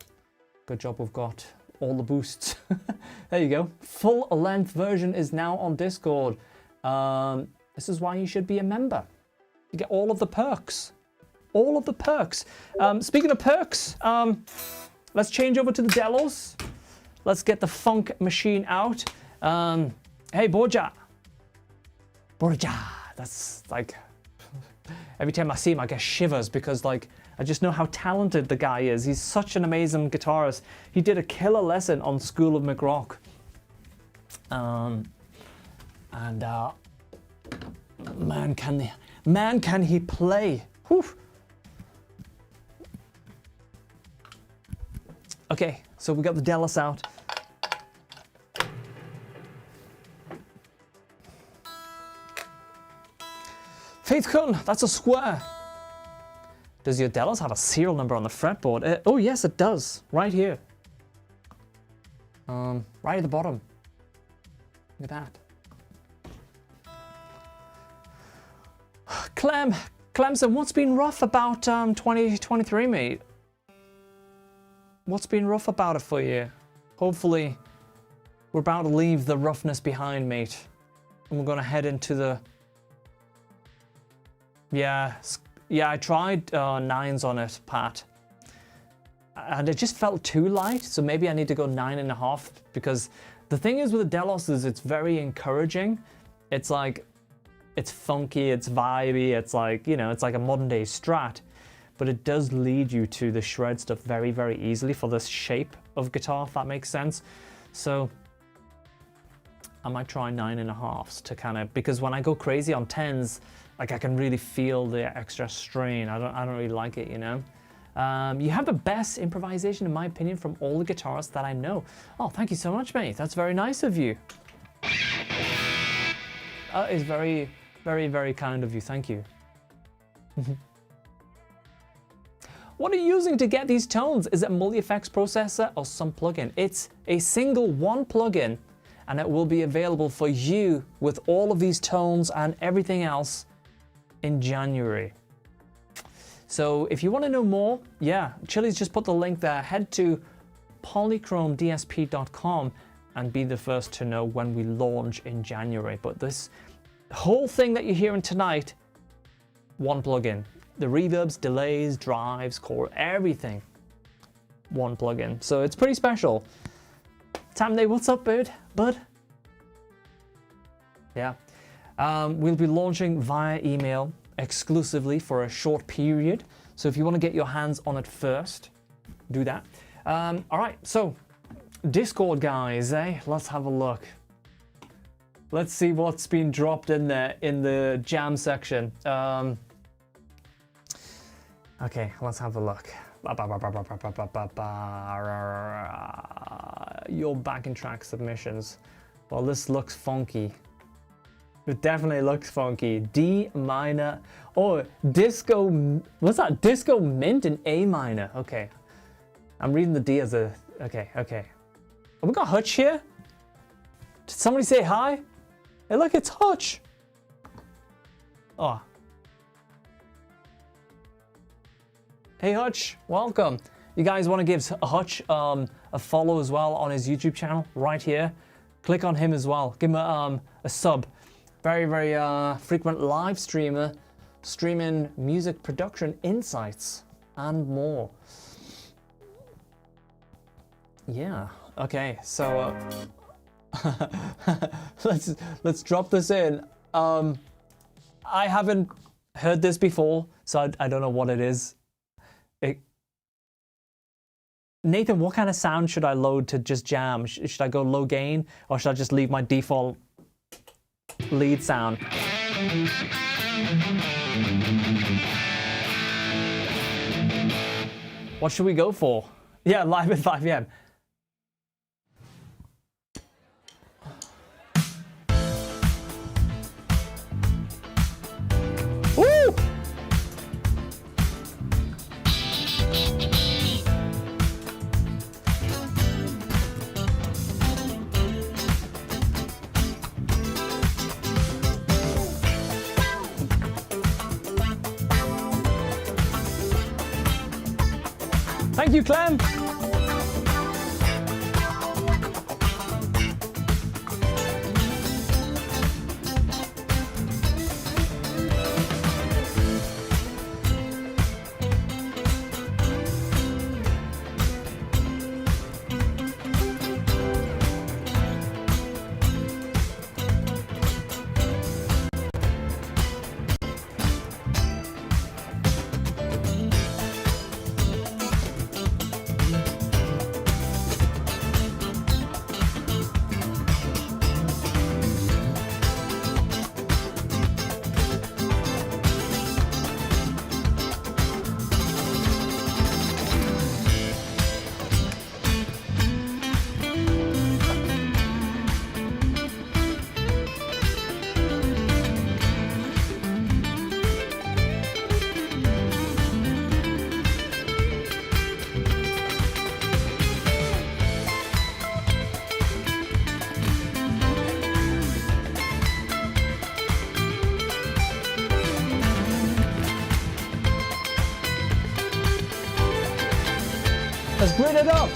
Good job we've got all the boosts. There you go. Full length version is now on Discord. This is why you should be a member. You get all of the perks. All of the perks. Speaking of perks, let's change over to the Delos. Let's get the funk machine out. Hey, Borja. That's like, every time I see him, I get shivers because like, I just know how talented the guy is. He's such an amazing guitarist. He did a killer lesson on School of McRock. Man, can he play. Whew. Okay, so we got the Delos out. Faith Kun, that's a square. Does your Delos have a serial number on the fretboard? Oh yes, it does. Right here. Right at the bottom. Look at that. Clemson, what's been rough about 2023, mate? What's been rough about it for you? Hopefully, we're about to leave the roughness behind, mate. And we're gonna head into the... Yeah, I tried 9s on it, Pat. And it just felt too light, so maybe I need to go 9.5, because the thing is with the Delos is it's very encouraging. It's like, it's funky, it's vibey, it's like, you know, it's like a modern day Strat. But it does lead you to the shred stuff very, very easily for this shape of guitar, if that makes sense. So I might try 9.5s to kind of, because when I go crazy on 10s, like I can really feel the extra strain. I don't really like it, you know. You have the best improvisation, in my opinion, from all the guitarists that I know. Oh, thank you so much, mate. That's very nice of you. That is very, very, very kind of you. Thank you. What are you using to get these tones? Is it a multi-effects processor or some plugin? It's a single one plugin, and it will be available for you with all of these tones and everything else in January. So if you want to know more, yeah, Chili's just put the link there. Head to polychromedsp.com and be the first to know when we launch in January. But this whole thing that you're hearing tonight, one plugin. The reverbs, delays, drives, core, everything, one plugin. So it's pretty special. Tamday, what's up, bud? Yeah. We'll be launching via email exclusively for a short period. So if you want to get your hands on it first, do that. All right, so Discord, guys, let's have a look. Let's see what's been dropped in there in the jam section. Okay, let's have a look. Your backing track submissions. Well, this looks funky. It definitely looks funky. D minor. Oh, disco. What's that? Disco mint in A minor. Okay. I'm reading the D as a. Okay. Have we got Hutch here? Did somebody say hi? Hey, look, it's Hutch. Oh. Hey, Hutch. Welcome. You guys want to give Hutch a follow as well on his YouTube channel right here? Click on him as well. Give him a sub. Very, very frequent live streamer, streaming music production insights and more. Yeah. Okay. So let's drop this in. I haven't heard this before, so I don't know what it is. Nathan, what kind of sound should I load to just jam? Should I go low gain, or should I just leave my default lead sound? What should we go for? Yeah, live at 5 p.m. Woo! Thank you, Clem. Let's grid it up.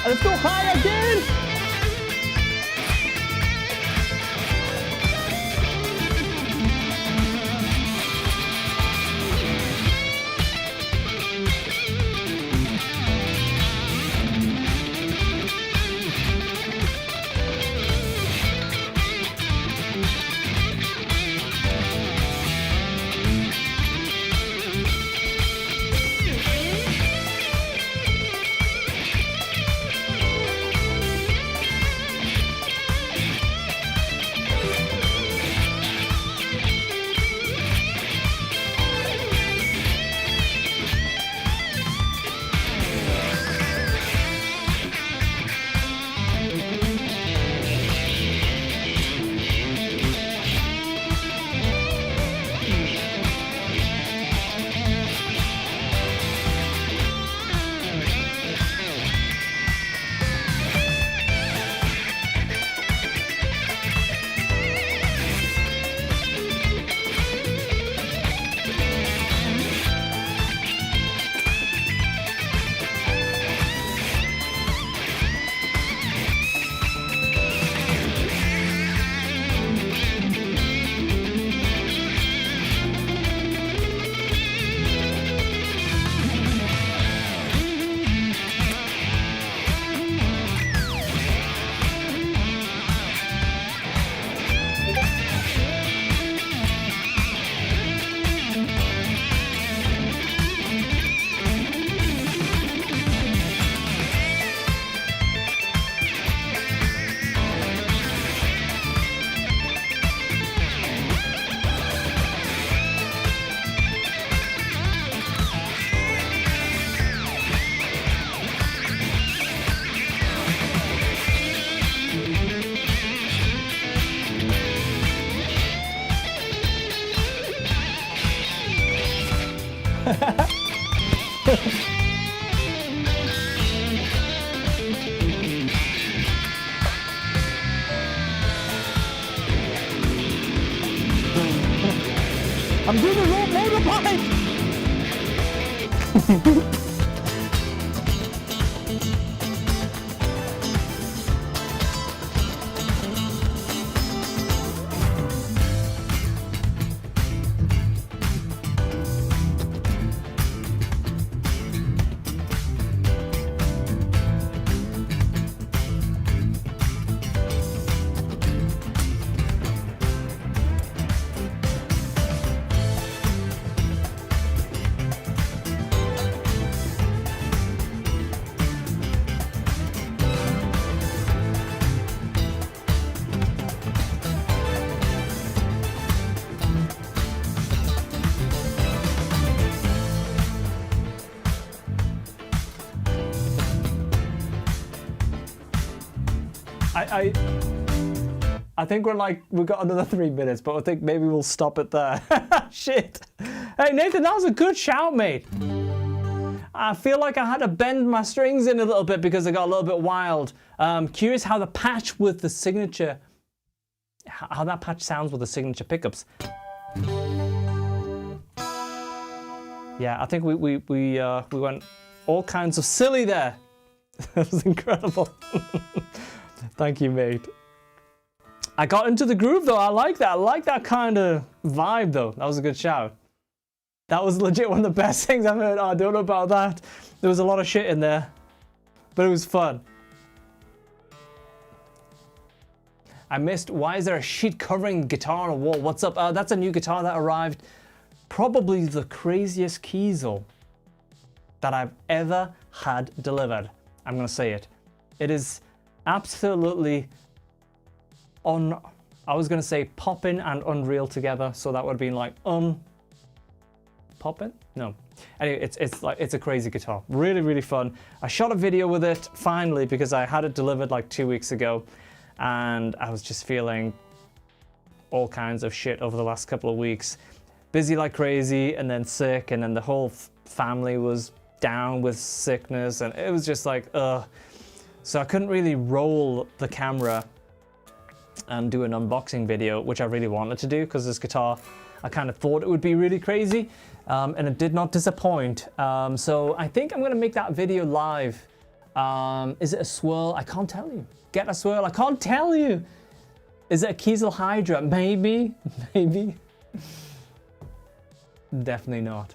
And let's go high again. I'm doing a road motorbike! I think we've got another 3 minutes, but I think maybe we'll stop it there. Shit. Hey Nathan, that was a good shout, mate. I feel like I had to bend my strings in a little bit because they got a little bit wild. Curious how the patch with the signature, how that patch sounds with the signature pickups. Yeah, I think we went all kinds of silly there. That was incredible. Thank you, mate. I got into the groove though. I like that. I like that kind of vibe though. That was a good shout. That was legit one of the best things I've heard. Oh, I don't know about that. There was a lot of shit in there, but it was fun. I missed, why is there a sheet covering the guitar on a wall? What's up? That's a new guitar that arrived. Probably the craziest Kiesel that I've ever had delivered. I'm gonna say it. It is absolutely I was gonna say poppin' and unreal together, so that would have been like poppin'? No. Anyway, it's a crazy guitar. Really, really fun. I shot a video with it finally because I had it delivered like 2 weeks ago, and I was just feeling all kinds of shit over the last couple of weeks. Busy like crazy, and then sick, and then the whole family was down with sickness, and it was just like, ugh. So I couldn't really roll the camera and do an unboxing video, which I really wanted to do because this guitar, I kind of thought it would be really crazy, and it did not disappoint. So I think I'm gonna make that video live Is it a swirl? I can't tell you. Get a swirl? I can't tell you. Is it a Kiesel Hydra? Maybe. Maybe. Definitely not.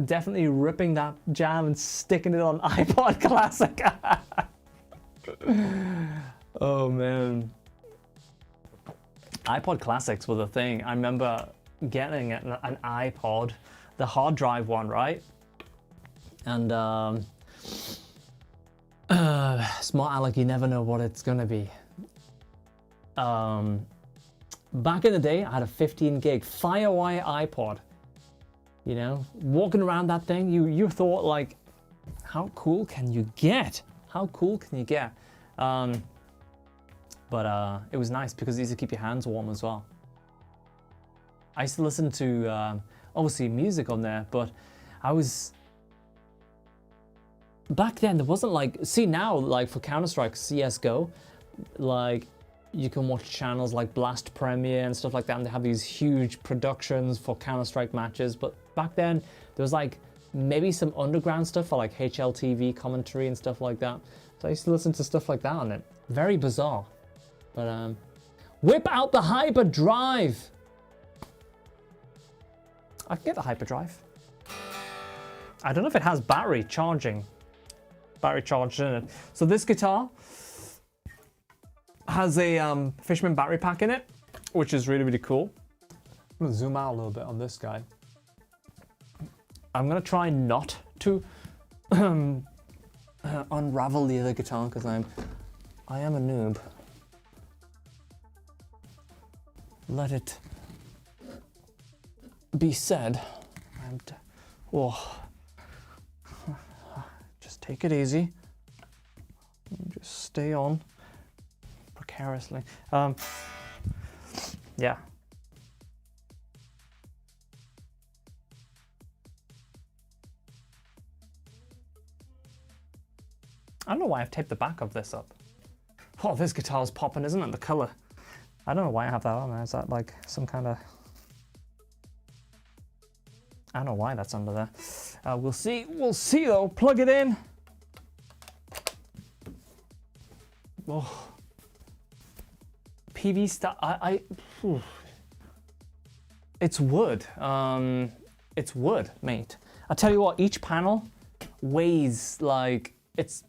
Definitely ripping that jam and sticking it on iPod Classic. Oh man. iPod Classics were the thing. I remember getting an iPod, the hard drive one, right? And smart Alec, you never know what it's gonna be. Back in the day, I had a 15 gig Firewire iPod. You know, walking around that thing, you thought like, how cool can you get? How cool can you get? But it was nice because it used to keep your hands warm as well. I used to listen to obviously music on there, but back then there wasn't like, see now like for Counter-Strike CSGO, like you can watch channels like Blast Premiere and stuff like that, and they have these huge productions for Counter-Strike matches. But back then there was like maybe some underground stuff for like HLTV commentary and stuff like that. So I used to listen to stuff like that on it. Very bizarre. But whip out the hyperdrive. I can get the hyperdrive. I don't know if it has battery charged in it. So this guitar has a Fishman battery pack in it, which is really, really cool. I'm gonna zoom out a little bit on this guy. I'm gonna try not to unravel the other guitar because I am a noob. Let it be said. Just take it easy. Just stay on precariously. Yeah. I don't know why I've taped the back of this up. Oh, this guitar's popping, isn't it? The color. I don't know why I have that on there. Is that like some kind of... I don't know why that's under there. We'll see though. Plug it in. Oh. PV stuff. It's wood. It's wood, mate. I tell you what, each panel weighs like, it's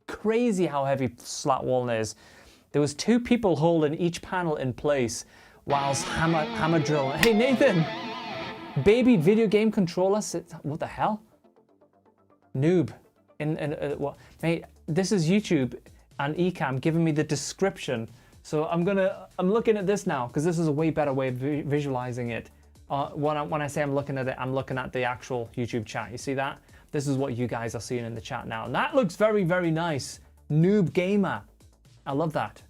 crazy how heavy slat walling is. There was 2 people holding each panel in place whilst hammer drilling. Hey Nathan, baby video game controller. What the hell? Noob. What? Mate, this is YouTube and Ecamm giving me the description. So I'm looking at this now because this is a way better way of visualizing it. When I say I'm looking at it, I'm looking at the actual YouTube chat. You see that? This is what you guys are seeing in the chat now. And that looks very, very nice. Noob gamer. I love that.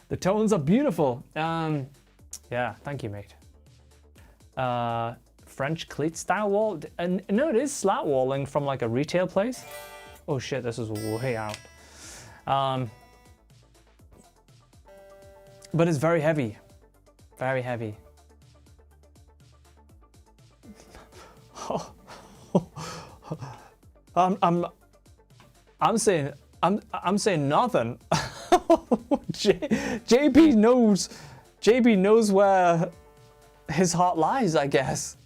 The tones are beautiful. Yeah, thank you, mate. French cleat style wall. And no, it is slat walling from like a retail place. Oh shit, this is way out. But it's very heavy. Very heavy. I'm saying nothing. JB knows where his heart lies, I guess.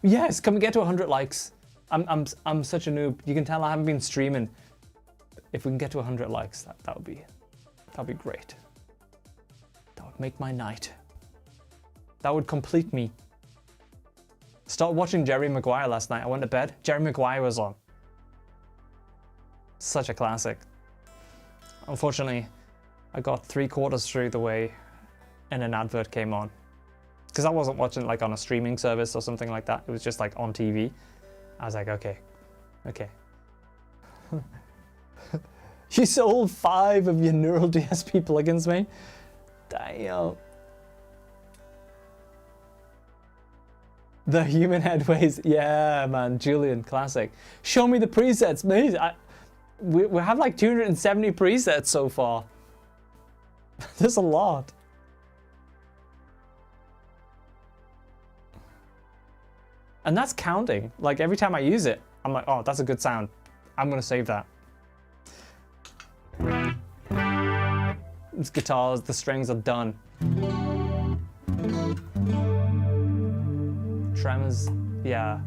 Yes, can we get to 100 likes? I'm such a noob. You can tell I haven't been streaming. If we can get to 100 likes, that'd be great. That would make my night. That would complete me. Start watching Jerry Maguire last night. I went to bed. Jerry Maguire was on. Such a classic. Unfortunately, I got 3/4 through the way and an advert came on. Because I wasn't watching like on a streaming service or something like that. It was just like on TV. I was like, okay. You sold 5 of your Neural DSP plugins, mate? Damn. The human head weighs, yeah, man, Julian, classic. Show me the presets, mate. We have like 270 presets so far. There's a lot. And that's counting. Like every time I use it, I'm like, oh, that's a good sound. I'm gonna save that. It's guitars, the strings are done. Tremors, yeah.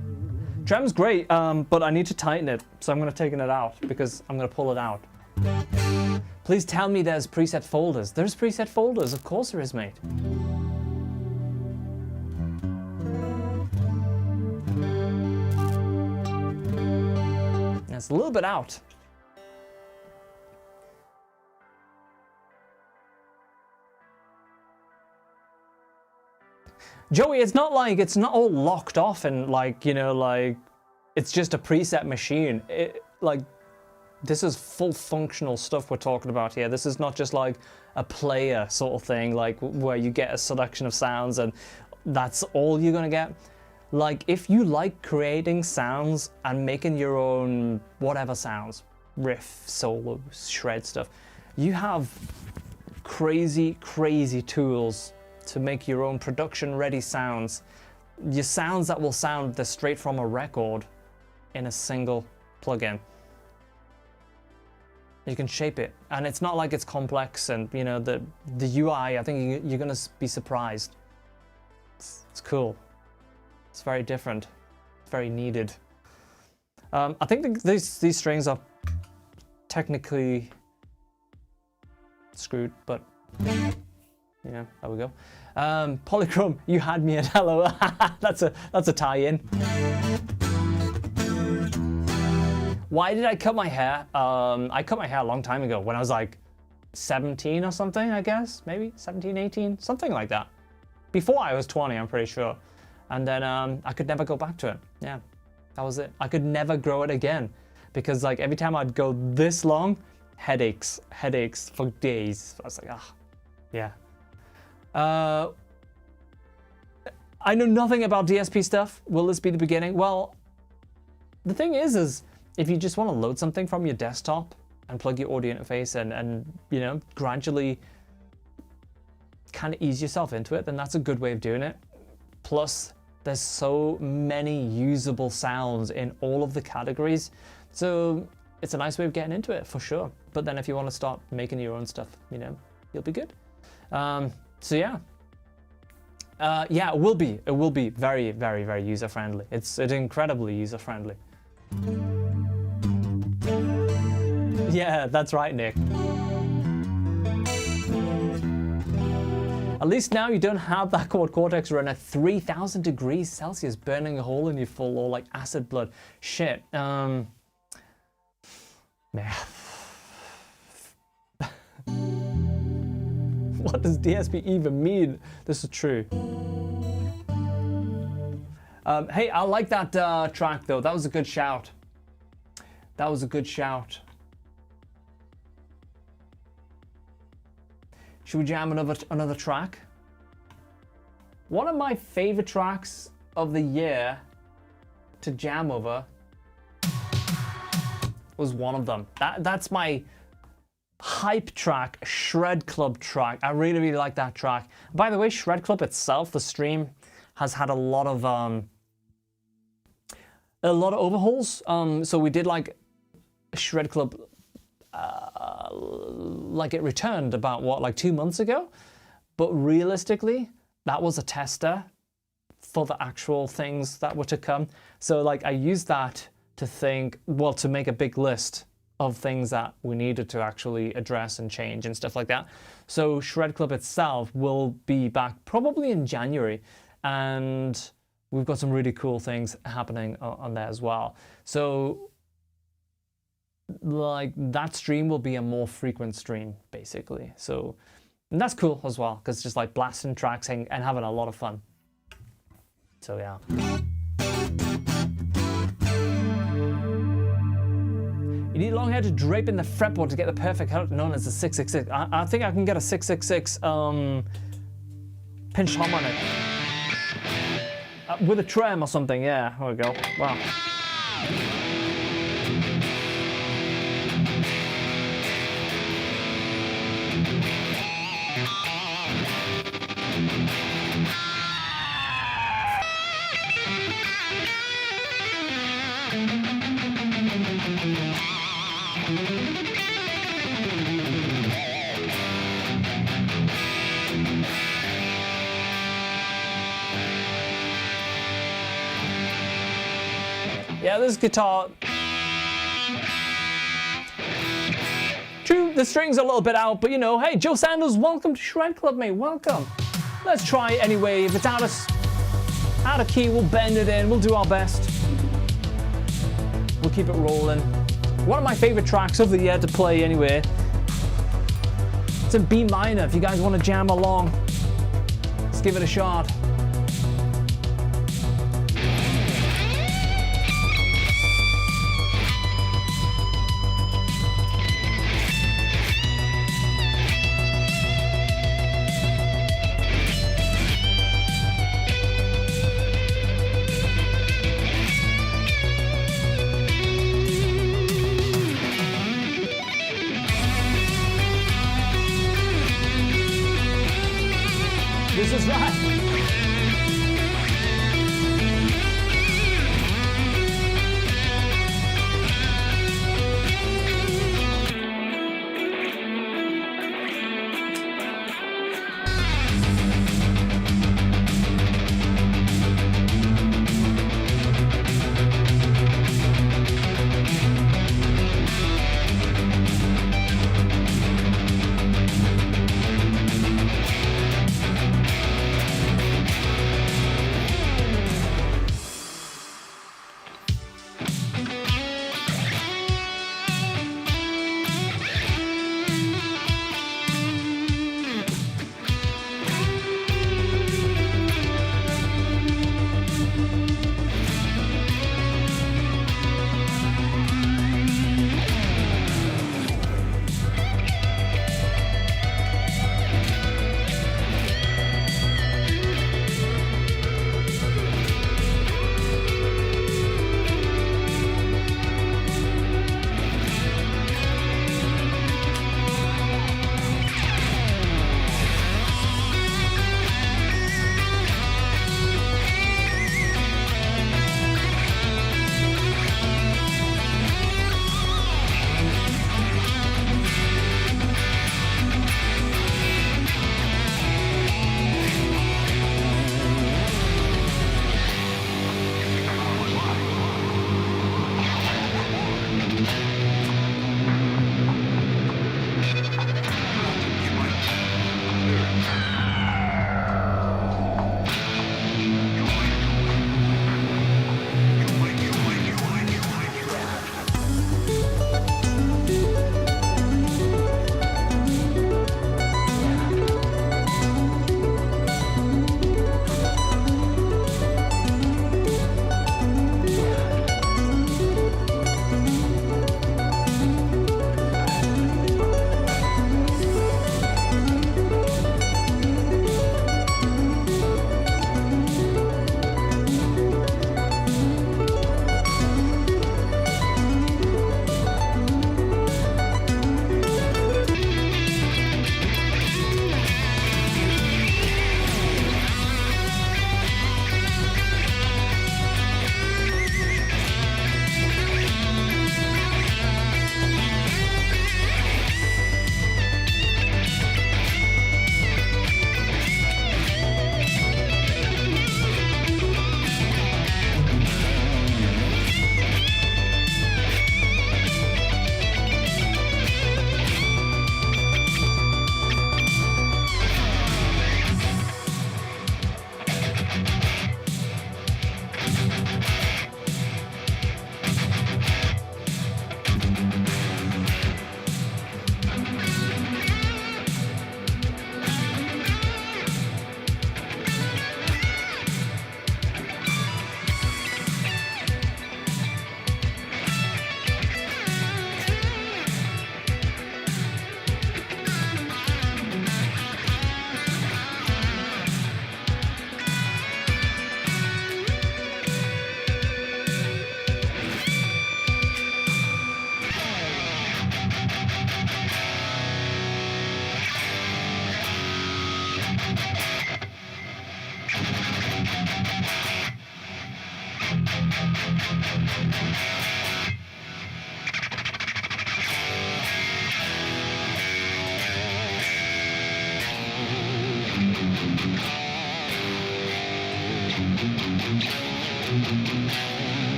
Trem's great, but I need to tighten it, so I'm gonna take it out because I'm gonna pull it out. Please tell me there's preset folders. There's preset folders, of course there is, mate. It's a little bit out. Joey, it's not all locked off and like, you know, like it's just a preset machine. Like this is full functional stuff we're talking about here. This is not just like a player sort of thing, like where you get a selection of sounds and that's all you're gonna get. Like if you like creating sounds and making your own whatever sounds, riff, solo, shred stuff, you have crazy, crazy tools to make your own production ready sounds. Your sounds that will sound straight from a record in a single plugin. You can shape it and it's not like it's complex and you know the UI, I think you're gonna be surprised. It's cool. It's very different. It's very needed. I think these strings are technically screwed, but yeah, there we go. PolyChrome, you had me at hello. That's a tie-in. Why did I cut my hair? I cut my hair a long time ago when I was like 17 or something, I guess, maybe 17, 18, something like that. Before I was 20, I'm pretty sure. And then I could never go back to it. Yeah, that was it. I could never grow it again because like every time I'd go this long, headaches for days. I was like, ah, yeah. I know nothing about DSP stuff. Will this be the beginning? Well, the thing is if you just want to load something from your desktop and plug your audio interface and you know, gradually kind of ease yourself into it, then that's a good way of doing it. Plus, there's so many usable sounds in all of the categories. So it's a nice way of getting into it for sure. But then if you want to start making your own stuff, you know, you'll be good. So yeah. Yeah, it will be very, very, very user-friendly. It's incredibly user-friendly. Yeah, that's right, Nick. At least now you don't have that Quad Cortex run at 3000 degrees Celsius burning a hole in your full or like acid blood. Shit. Man. What does DSP even mean? This is true. Hey, I like that track though. That was a good shout. That was a good shout. Should we jam another track? One of my favorite tracks of the year to jam over was one of them. That's my hype track, Shred Club track. I really, really like that track. By the way, Shred Club itself, the stream, has had a lot of overhauls. So we did like Shred Club. Like it returned about what, like 2 months ago, but realistically that was a tester for the actual things that were to come. So like I used that to think, well, to make a big list of things that we needed to actually address and change and stuff like that. So Shred Club itself will be back probably in January, and we've got some really cool things happening on there as well. So like that stream will be a more frequent stream basically. So and that's cool as well because it's just like blasting tracks and having a lot of fun. So yeah. You need long hair to drape in the fretboard to get the perfect cut known as the 666. I think I can get a 666 pinch harmonic with a trem or something. Yeah, there we go. Wow. Yeah, this guitar. True, the strings are a little bit out, but you know, hey, Joe Sanders, welcome to Shred Club, mate. Welcome. Let's try it anyway. If it's out of key, we'll bend it in. We'll do our best. We'll keep it rolling. One of my favorite tracks of the year to play anyway. It's in B minor. If you guys want to jam along, let's give it a shot. This is right.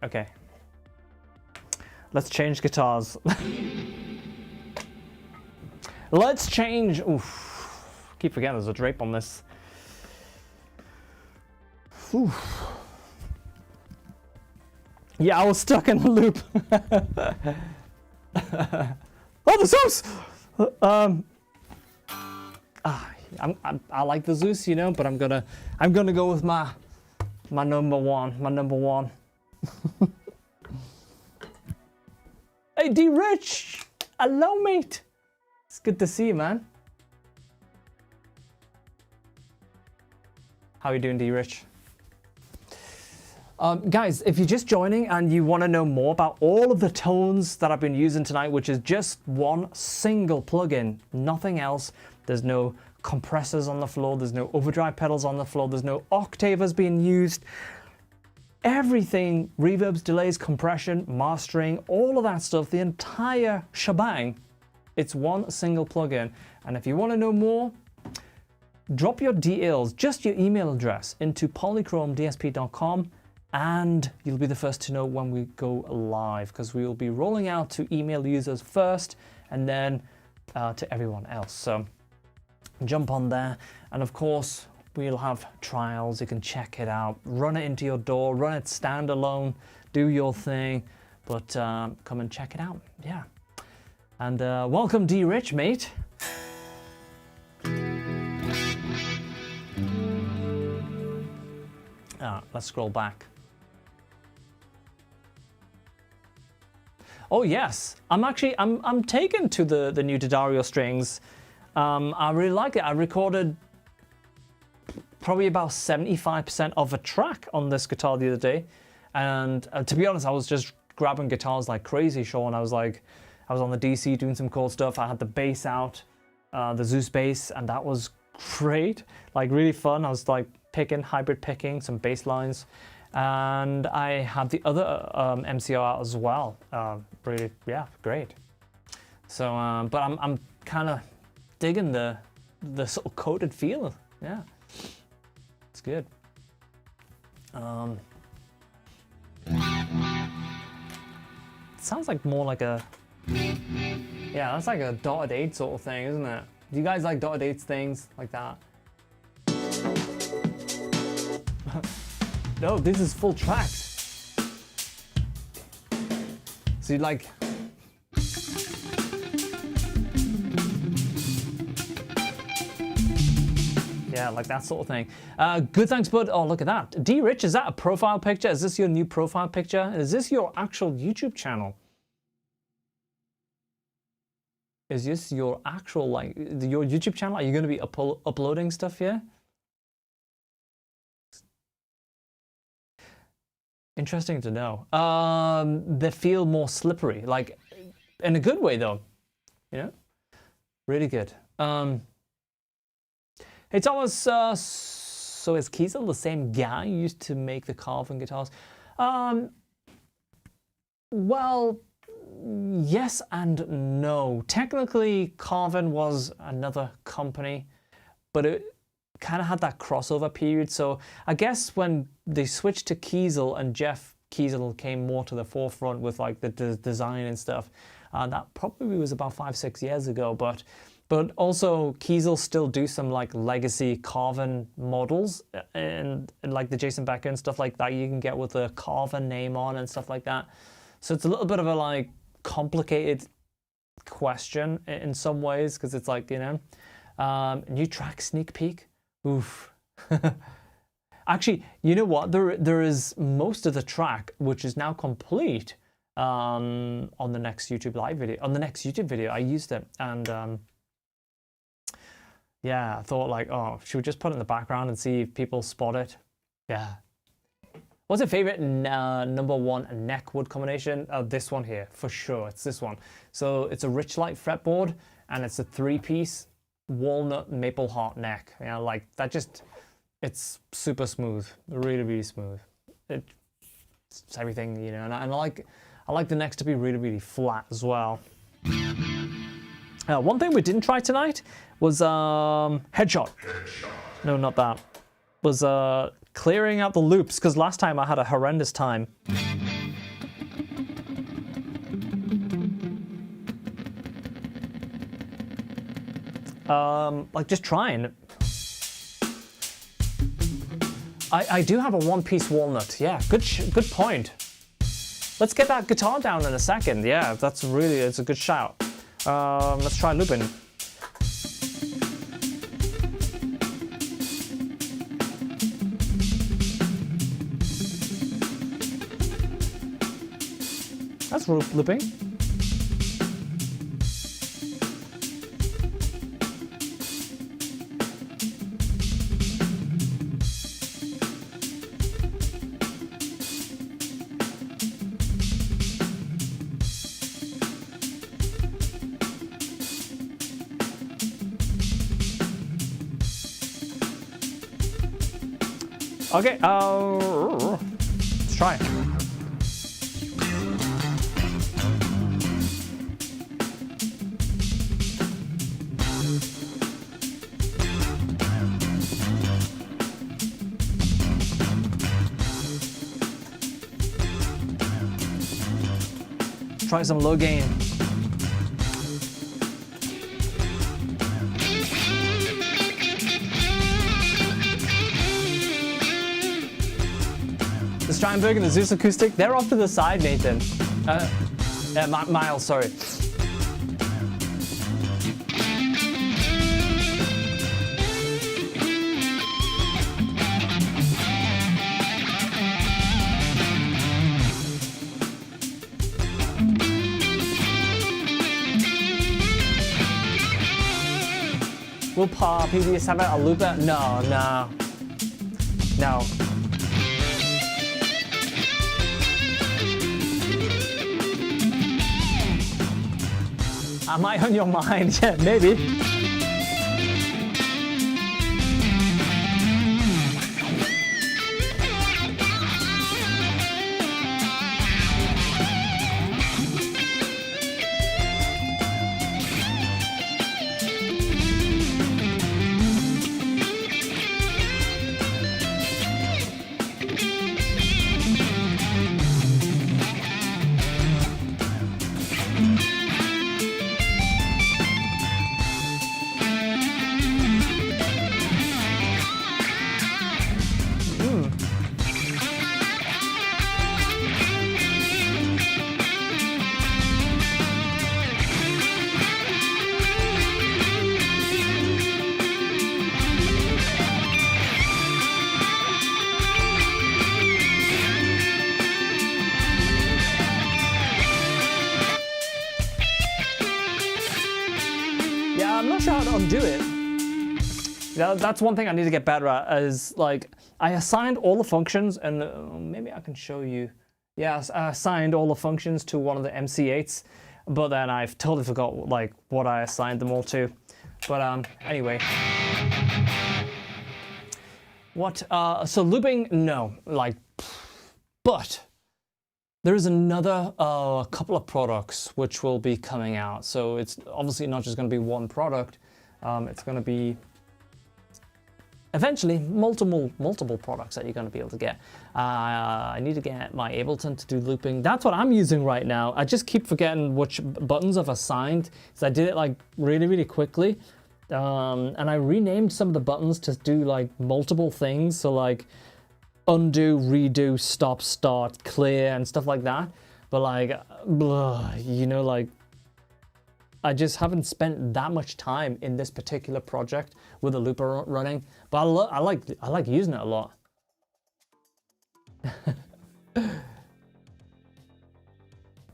Okay. Let's change guitars. Let's change. Oof. Keep forgetting there's a drape on this. Oof. Yeah, I was stuck in the loop. Oh, the ZEUS! I like the ZEUS, you know, but I'm gonna go with my number one. Hey, D Rich! Hello, mate! It's good to see you, man. How are you doing, D Rich? Guys, if you're just joining and you want to know more about all of the tones that I've been using tonight, which is just one single plugin, nothing else. There's no compressors on the floor, there's no overdrive pedals on the floor, there's no octavers being used. Everything, reverbs, delays, compression, mastering, all of that stuff, the entire shebang, it's one single plugin. And if you want to know more, drop your details, just your email address, into polychromedsp.com, and you'll be the first to know when we go live, because we will be rolling out to email users first and then to everyone else. So jump on there, and of course we'll have trials. You can check it out, run it into your door, run it standalone, do your thing, but come and check it out. Yeah. And welcome, D Rich, mate. Let's scroll back. Oh yes, I'm taken to the new D'Addario strings. I really like it. I recorded probably about 75% of a track on this guitar the other day, and to be honest, I was just grabbing guitars like crazy, Sean. I was on the DC doing some cool stuff. I had the bass out, the ZEUS bass, and that was great, like really fun. I was like hybrid picking some bass lines, and I had the other MCO out as well. Really, yeah, great. So, but I'm kind of digging the sort of coated feel. Yeah, it's good. It sounds like more like a, yeah, that's like a dotted 8 sort of thing, isn't it? Do you guys like dotted 8 things like that? No, this is full tracks. So you like, yeah, like that sort of thing. Good, thanks, bud. Oh, look at that. D Rich, is that a profile picture? Is this your new profile picture? Is this your actual YouTube channel? Is this your actual, like, your YouTube channel? Are you going to be uploading stuff here? Interesting to know. They feel more slippery, like in a good way though, you know? Really good. Hey Thomas, so is Kiesel the same guy who used to make the Carvin guitars? Well, yes and no. Technically, Carvin was another company, but it kind of had that crossover period. So I guess when they switched to Kiesel and Jeff Kiesel came more to the forefront with like the design and stuff, that probably was about 5-6 years ago. But also Kiesel still do some like legacy Carvin models and like the Jason Becker and stuff like that you can get with the Carvin name on and stuff like that. So it's a little bit of a like complicated question in some ways, because it's like, you know, new track sneak peek. Oof. Actually, you know what? There is most of the track, which is now complete, on the next YouTube live video. On the next YouTube video, I used it, and yeah, I thought like, oh, should we just put it in the background and see if people spot it? Yeah. What's your favorite number one neck wood combination? This one here, for sure. It's this one. So it's a Richlight fretboard, and it's a 3-piece walnut maple heart neck. You know, like that just, it's super smooth, really, really smooth. It's everything, you know, and I like the necks to be really, really flat as well. One thing we didn't try tonight was headshot. No, not that. Was clearing out the loops, because last time I had a horrendous time. Like just trying. I do have a 1-piece walnut. Yeah, good point. Let's get that guitar down in a second. Yeah, it's a good shout. Let's try looping. That's looping. Okay, let's try it. Try some low gain. The Steinberg and the ZEUS acoustic, they're off to the side, Nathan. Miles, sorry. Will PBS have a looper? No. Am I on your mind? Yeah, maybe. I'm not sure how to undo it. That's one thing I need to get better at, is like, I assigned all the functions, and maybe I can show you. Yeah, I assigned all the functions to one of the MC8s, but then I've totally forgot like what I assigned them all to. But anyway. What, so looping, no, like, but there is another couple of products which will be coming out. So it's obviously not just going to be one product. It's going to be eventually multiple products that you're going to be able to get. I need to get my Ableton to do looping. That's what I'm using right now. I just keep forgetting which buttons I've assigned, because I did it like really quickly. And I renamed some of the buttons to do like multiple things. So like undo, redo, stop, start, clear, and stuff like that. But like, you know, like, I just haven't spent that much time in this particular project with a looper running. But I like using it a lot.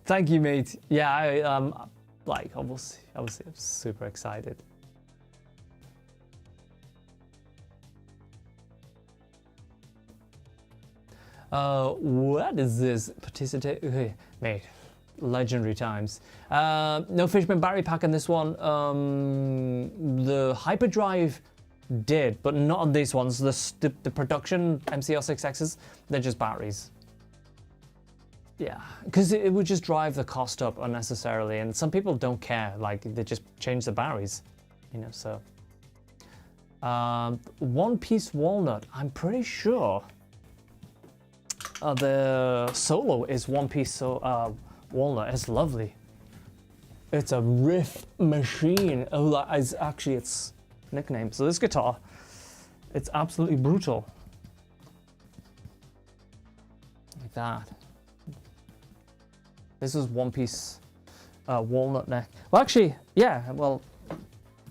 Thank you, mate. Yeah, I like obviously I'm super excited. What is this? Participate, mate. Legendary times. No Fishman battery pack in this one. The hyperdrive did, but not on these ones. The production MCR6Xs, they're just batteries. Yeah, because it would just drive the cost up unnecessarily, and some people don't care. Like, they just change the batteries, you know. So, one-piece walnut. I'm pretty sure the solo is one-piece walnut. It's lovely. It's a riff machine. Oh, that is actually its nickname. So this guitar, it's absolutely brutal. Like that. This is one-piece walnut neck. Well, actually, yeah. Well,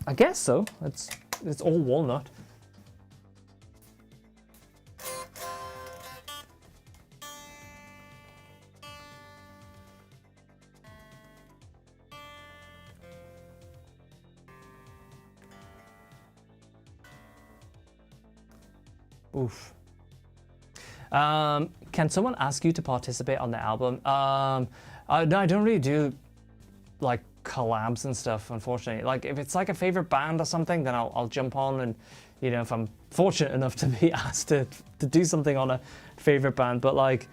I guess so. It's all walnut. Oof. Can someone ask you to participate on the album? No, I don't really do like collabs and stuff, unfortunately. Like, if it's like a favorite band or something, then I'll jump on, and you know, if I'm fortunate enough to be asked to do something on a favorite band. But like,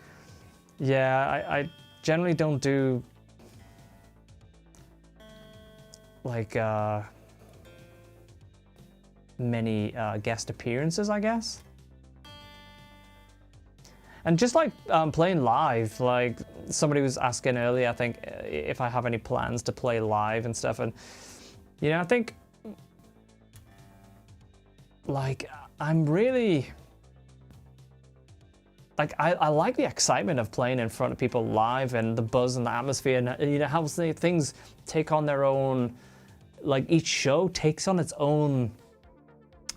yeah, I generally don't do like many guest appearances, I guess. And just like playing live, like somebody was asking earlier, I think, if I have any plans to play live and stuff. And, you know, I think, like, I'm really, like, I like the excitement of playing in front of people live and the buzz and the atmosphere, and, you know, how things take on their own, like, each show takes on its own,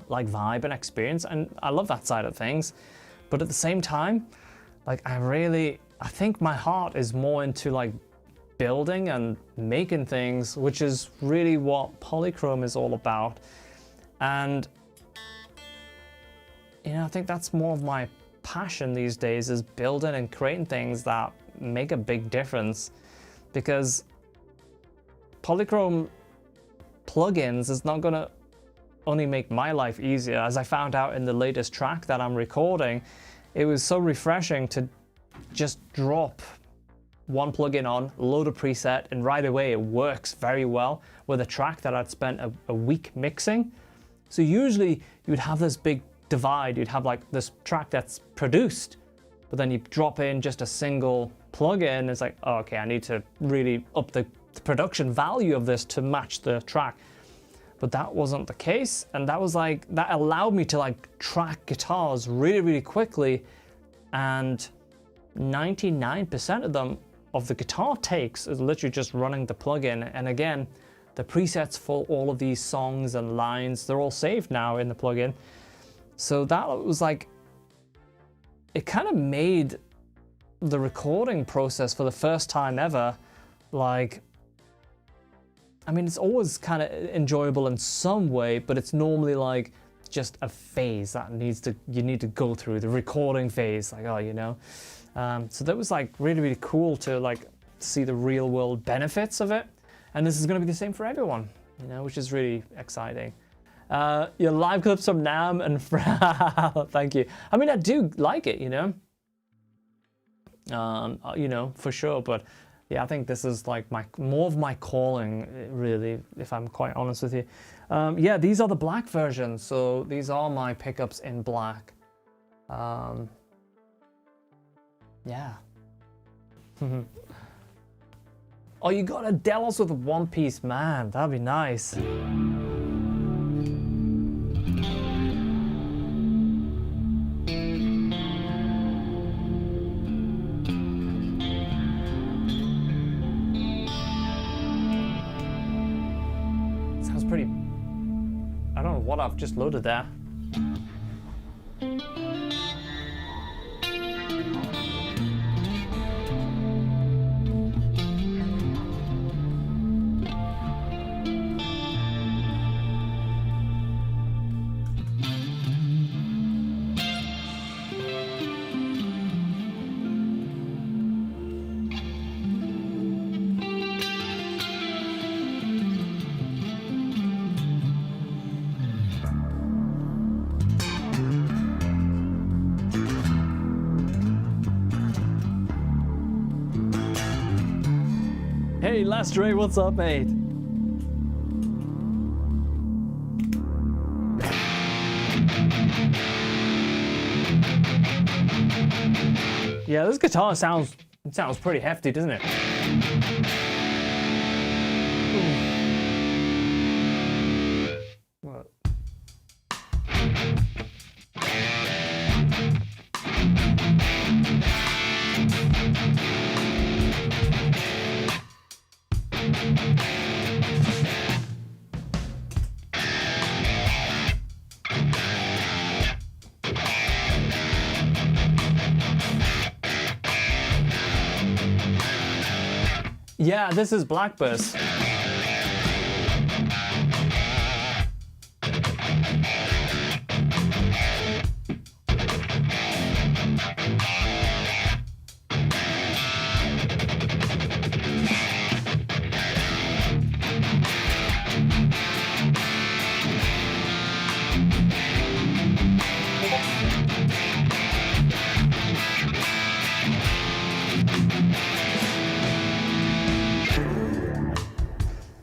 like, vibe and experience. And I love that side of things. But at the same time, like, I think my heart is more into like building and making things, which is really what PolyChrome is all about. And, you know, I think that's more of my passion these days, is building and creating things that make a big difference. Because PolyChrome plugins is not gonna only make my life easier. As I found out in the latest track that I'm recording, it was so refreshing to just drop one plugin on, load a preset, and right away it works very well with a track that I'd spent a week mixing. So usually you would have this big divide. You'd have like this track that's produced, but then you drop in just a single plugin. It's like, oh, okay, I need to really up the production value of this to match the track. But that wasn't the case, and that was like, that allowed me to like track guitars really, really quickly, and 99% of them, of the guitar takes, is literally just running the plugin. And again, the presets for all of these songs and lines, they're all saved now in the plugin. So that was like, it kind of made the recording process for the first time ever, like, I mean, it's always kind of enjoyable in some way, but it's normally like just a phase that you need to go through, the recording phase, like, oh, you know. So that was like really, really cool to like see the real world benefits of it. And this is going to be the same for everyone, you know, which is really exciting. Your live clips from Nam and thank you. I mean, I do like it, you know, for sure, but yeah, I think this is like more of my calling, really, if I'm quite honest with you. Yeah, these are the black versions, so these are my pickups in black. Yeah. Oh, you got a Delos with a one-piece, man. That'd be nice. I don't know what I've just loaded there. Hey, Lastray, what's up, mate? Yeah, this guitar sounds pretty hefty, doesn't it? What? Yeah, this is Blackbus.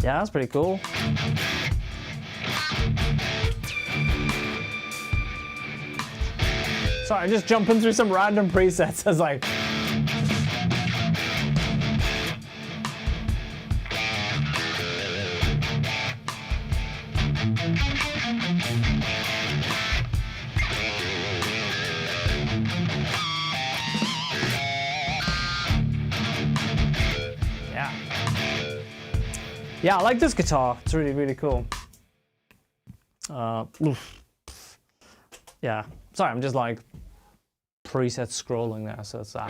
Yeah, that's pretty cool. Sorry, I'm just jumping through some random presets. I was like... Yeah, I like this guitar. It's really, really cool. Yeah, sorry, I'm just like preset scrolling there, so it's that.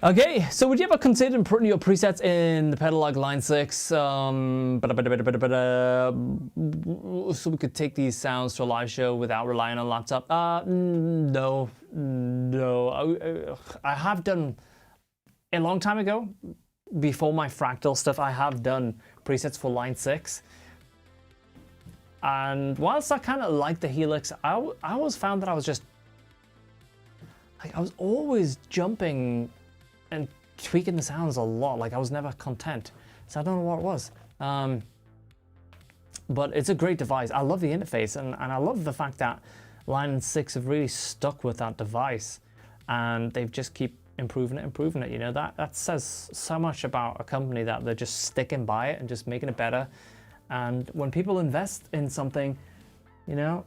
Okay, so would you ever consider putting your presets in the pedal like Line 6? So we could take these sounds to a live show without relying on a laptop? No. I have done a long time ago. Before my fractal stuff, I have done presets for Line 6. And whilst I kind of like the Helix, I always found that I was just... like, I was always jumping and tweaking the sounds a lot. Like, I was never content. So I don't know what it was. But it's a great device. I love the interface, and I love the fact that Line 6 have really stuck with that device. And they've just keep improving it, you know. That says so much about a company, that they're just sticking by it and just making it better. And when people invest in something, you know,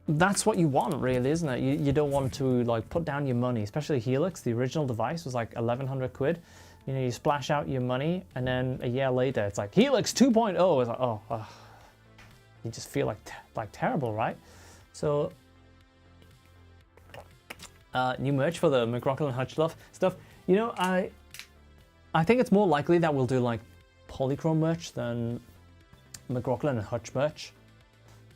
that's what you want, really, isn't it? You don't want to like put down your money, especially Helix. The original device was like 1,100 quid. You know, you splash out your money, and then a year later it's like Helix 2.0. It's like, oh, you just feel like terrible, right? So new merch for the McRocklin Hutch stuff. You know, I think it's more likely that we'll do like PolyChrome merch than McRocklin and Hutch merch.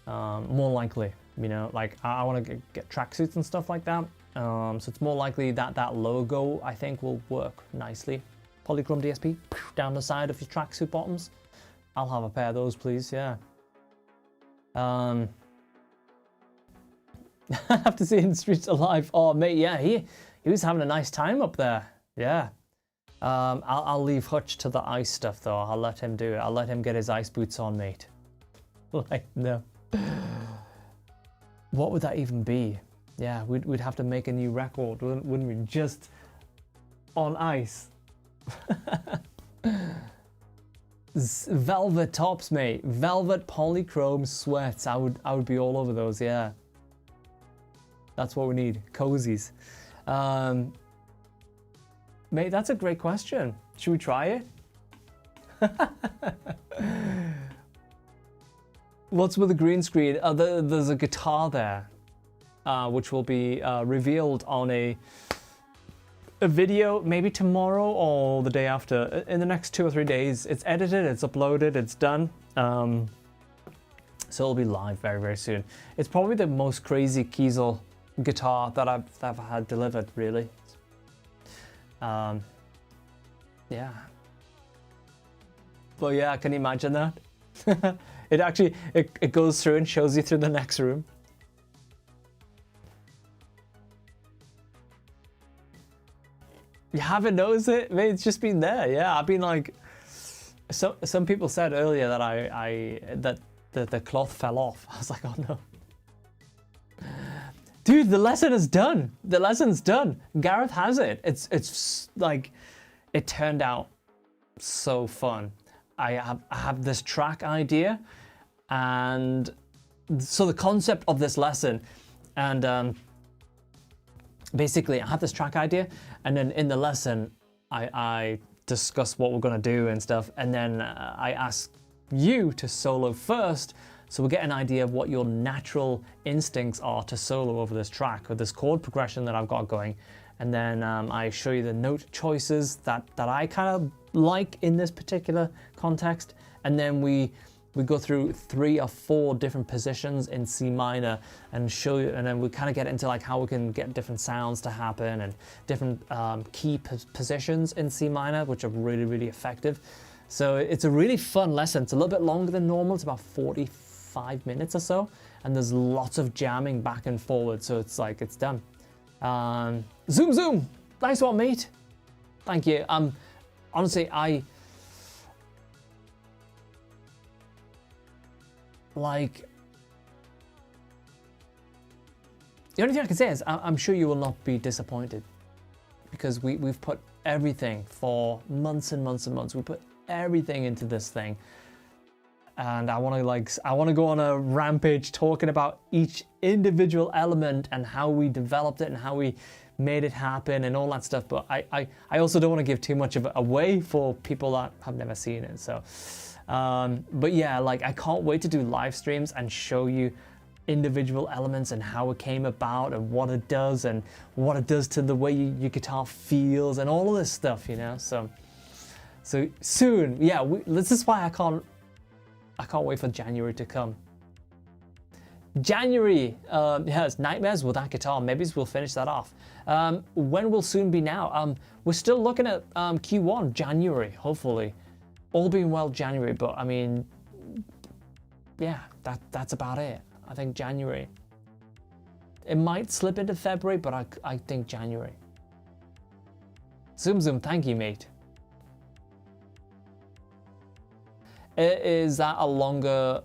More likely, you know, like I want to get tracksuits and stuff like that. So it's more likely that that logo, I think, will work nicely. PolyChrome DSP down the side of your tracksuit bottoms. I'll have a pair of those, please. Yeah. I have to see in the streets alive. Oh, mate, yeah, he was having a nice time up there. Yeah. I'll leave Hutch to the ice stuff, though. I'll let him do it. I'll let him get his ice boots on, mate. Like, no. What would that even be? Yeah, we'd have to make a new record, wouldn't we? Just on ice. Velvet tops, mate. Velvet polychrome sweats. I would be all over those, yeah. That's what we need, cozies. Mate, that's a great question. Should we try it? What's with the green screen? There's a guitar there, which will be revealed on a video maybe tomorrow or the day after. In the next 2 or 3 days. It's edited, it's uploaded, it's done. So it'll be live very, very soon. It's probably the most crazy Kiesel guitar that I've ever had delivered, really. Yeah. But yeah, can you imagine that? It actually, it goes through and shows you through the next room. You haven't noticed it? Mate, it's just been there. Yeah, I've been like, some people said earlier that that the cloth fell off. I was like, oh no. Dude, the lesson is done. The lesson's done. Gareth has it. It's like, it turned out so fun. I have this track idea, and so the concept of this lesson, and basically I have this track idea, and then in the lesson I discuss what we're gonna do and stuff, and then I ask you to solo first, so we'll get an idea of what your natural instincts are to solo over this track, or this chord progression that I've got going. And then I show you the note choices that I kind of like in this particular context. And then we go through 3 or 4 different positions in C minor and show you, and then we kind of get into like how we can get different sounds to happen and different key positions in C minor, which are really, really effective. So it's a really fun lesson. It's a little bit longer than normal. It's about 45 minutes or so. And there's lots of jamming back and forward. So it's like, it's done. Zoom, nice one, mate. Thank you. Honestly, like, the only thing I can say is I'm sure you will not be disappointed, because we've put everything for months and months and months. We put everything into this thing, and I want to go on a rampage talking about each individual element and how we developed it and how we made it happen and all that stuff. But I also don't want to give too much of it away for people that have never seen it. So, but yeah, like, I can't wait to do live streams and show you individual elements and how it came about and what it does and what it does to the way your guitar feels and all of this stuff, you know. So soon, yeah. This is why I can't wait for January to come. January, yes, Nightmares with that guitar. Maybe we'll finish that off. When will soon be now? We're still looking at Q1, January, hopefully. All being well, January, but I mean, yeah, that's about it. I think January. It might slip into February, but I think January. Zoom, thank you, mate. Is that a longer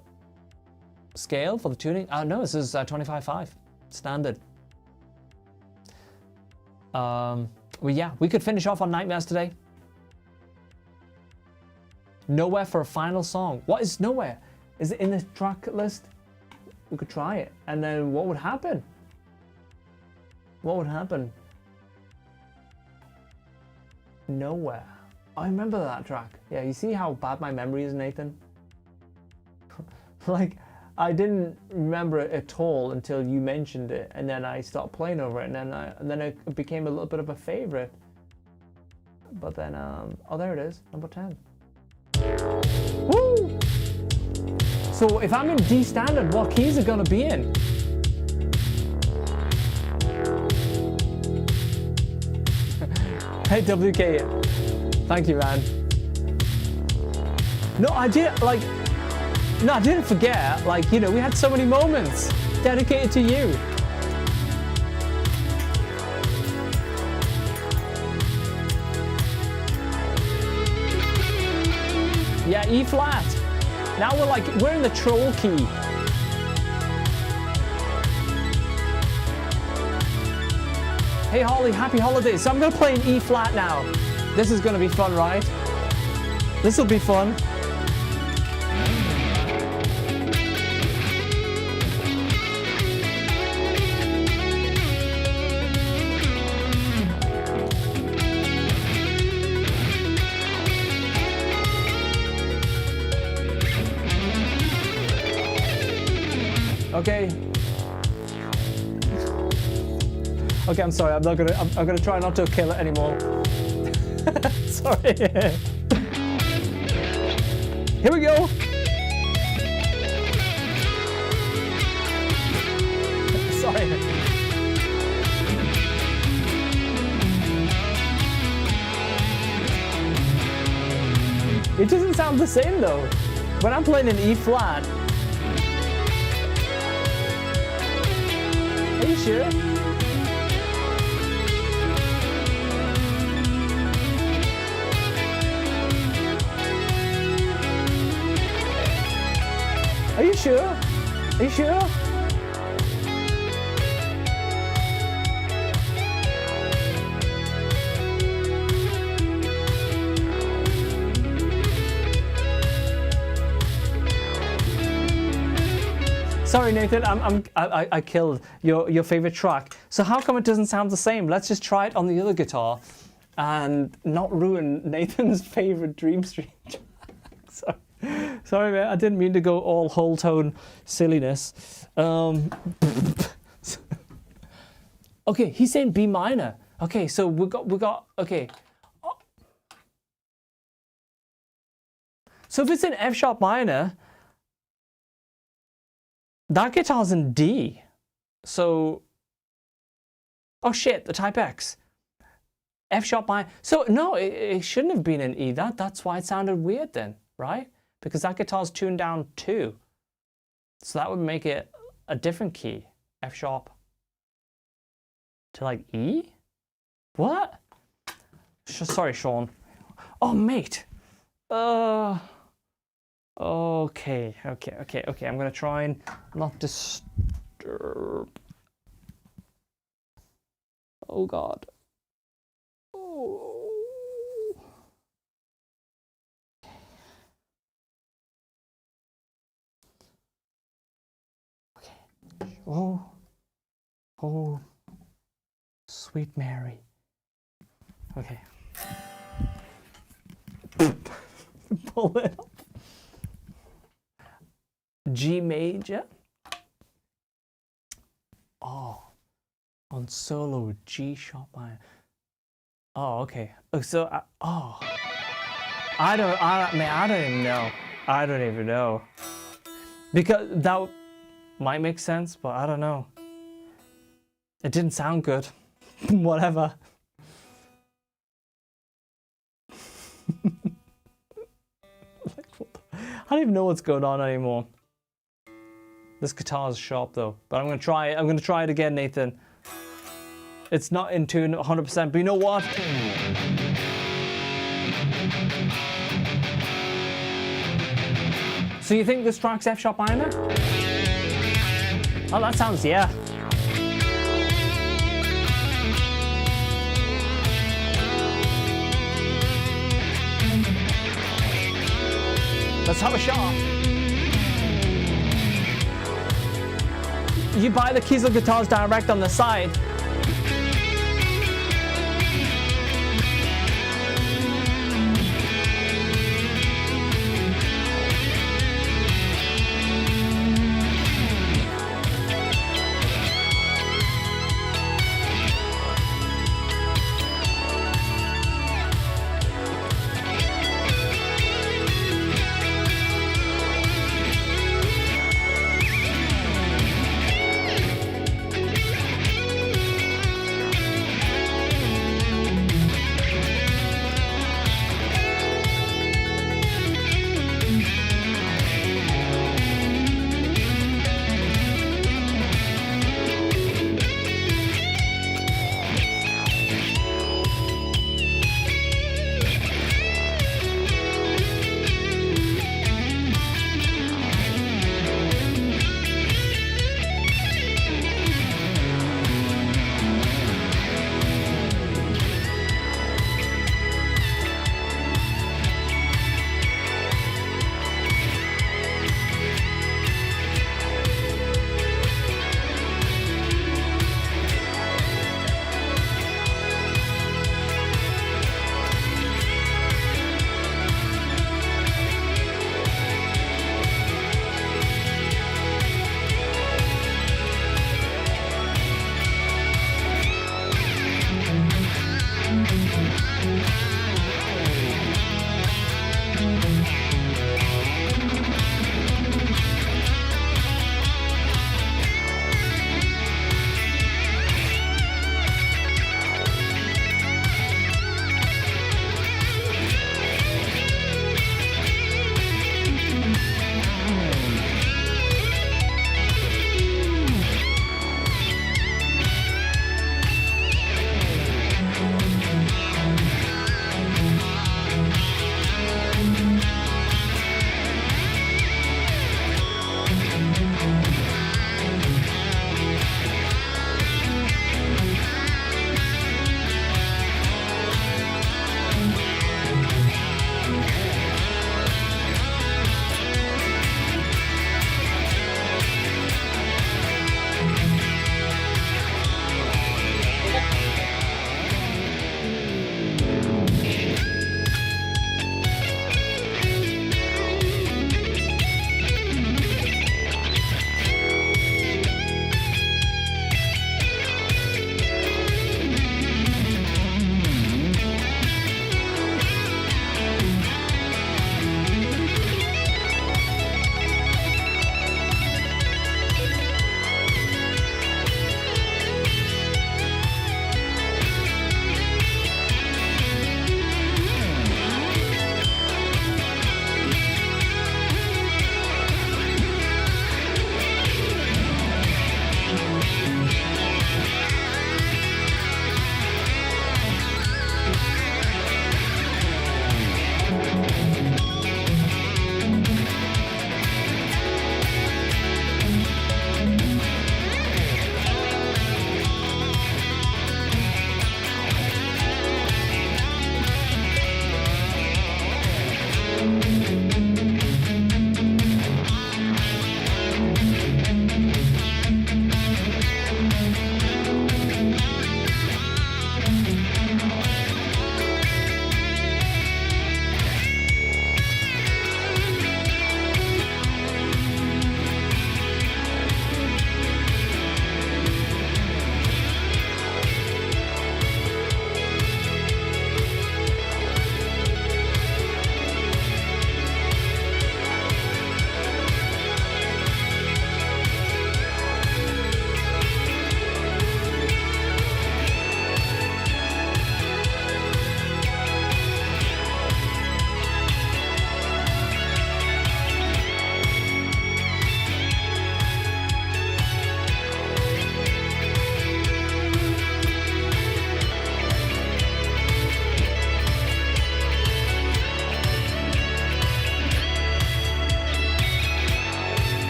scale for the tuning? No, this is 25.5, standard. Well, yeah, we could finish off on Nightmares today. Nowhere for a final song. What is Nowhere? Is it in the track list? We could try it. And then what would happen? What would happen? Nowhere. I remember that track. Yeah, you see how bad my memory is, Nathan? Like, I didn't remember it at all until you mentioned it, and then I started playing over it, and then it became a little bit of a favorite. But then, oh, there it is, number 10. Woo! So if I'm in D standard, what keys are gonna be in? Hey, WK. Thank you, man. No, I didn't forget. Like, you know, we had so many moments dedicated to you. Yeah, E flat. Now we're in the troll key. Hey Holly, happy holidays. So I'm gonna play in E flat now. This is gonna be fun, right? This will be fun. Okay. Okay, I'm sorry. I'm gonna try not to kill it anymore. Sorry. Here we go. Sorry. It doesn't sound the same though. When I'm playing in E flat. Are you sure? Are you sure? Sorry, Nathan, I killed your favorite track. So how come it doesn't sound the same? Let's just try it on the other guitar and not ruin Nathan's favorite Dream Stream track. Sorry, man, I didn't mean to go all whole tone silliness. Okay, he's saying B minor. Okay, so we got okay. So if it's in F sharp minor, that guitar's in D. So, oh shit, the Type X. F sharp minor. So no, it shouldn't have been in E. That's why it sounded weird then, right? Because that guitar's tuned down 2. So that would make it a different key. F sharp to like E? What? Sorry, Sean. Oh, mate. Okay. I'm gonna try and not disturb. Oh God. Oh. Okay. Oh, sweet Mary. Okay. Pull it up. G major. Oh, on solo G sharp minor. Oh, okay. So, I don't even know. I don't even know. Because that might make sense, but I don't know. It didn't sound good. Whatever. I don't even know what's going on anymore. This guitar is sharp though, but I'm gonna try it again, Nathan. It's not in tune 100%, but you know what? So you think this track's F sharp minor? Oh, that sounds, yeah. Let's have a shot. You buy the Kiesel guitars direct on the side.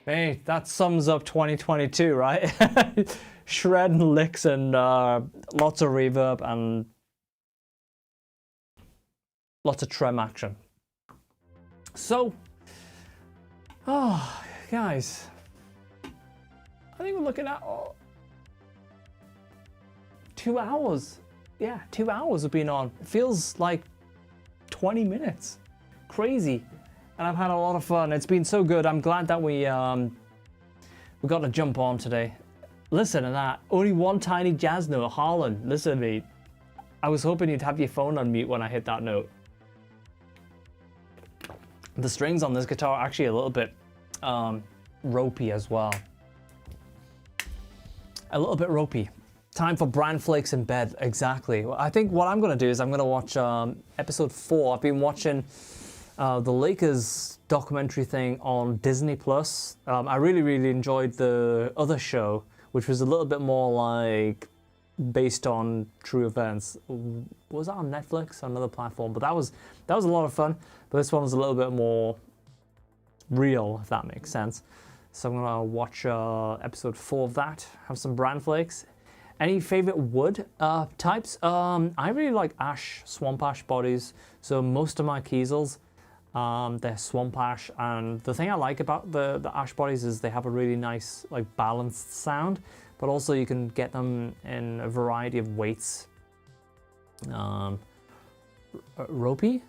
Hey, that sums up 2022, right? Shredding licks and lots of reverb and lots of trem action. So, guys, I think we're looking at 2 hours. Yeah, 2 hours have been on. It feels like 20 minutes. Crazy. And I've had a lot of fun. It's been so good. I'm glad that we got to jump on today. Listen to that. Only one tiny jazz note. Harlan, listen to me. I was hoping you'd have your phone on mute when I hit that note. The strings on this guitar are actually a little bit ropey as well. A little bit ropey. Time for bran flakes in bed. Exactly. Well, I think what I'm going to do is I'm going to watch episode 4. I've been watching the Lakers documentary thing on Disney Plus. I really enjoyed the other show, which was a little bit more like based on true events. Was that on Netflix, on another platform? But that was a lot of fun. But this one was a little bit more real, if that makes sense. So I'm gonna watch episode 4 of that. Have some bran flakes. Any favorite wood types? I really like ash, swamp ash bodies. So most of my Kiesels, they're swamp ash, and the thing I like about the ash bodies is they have a really nice like balanced sound, but also you can get them in a variety of weights. Ropey?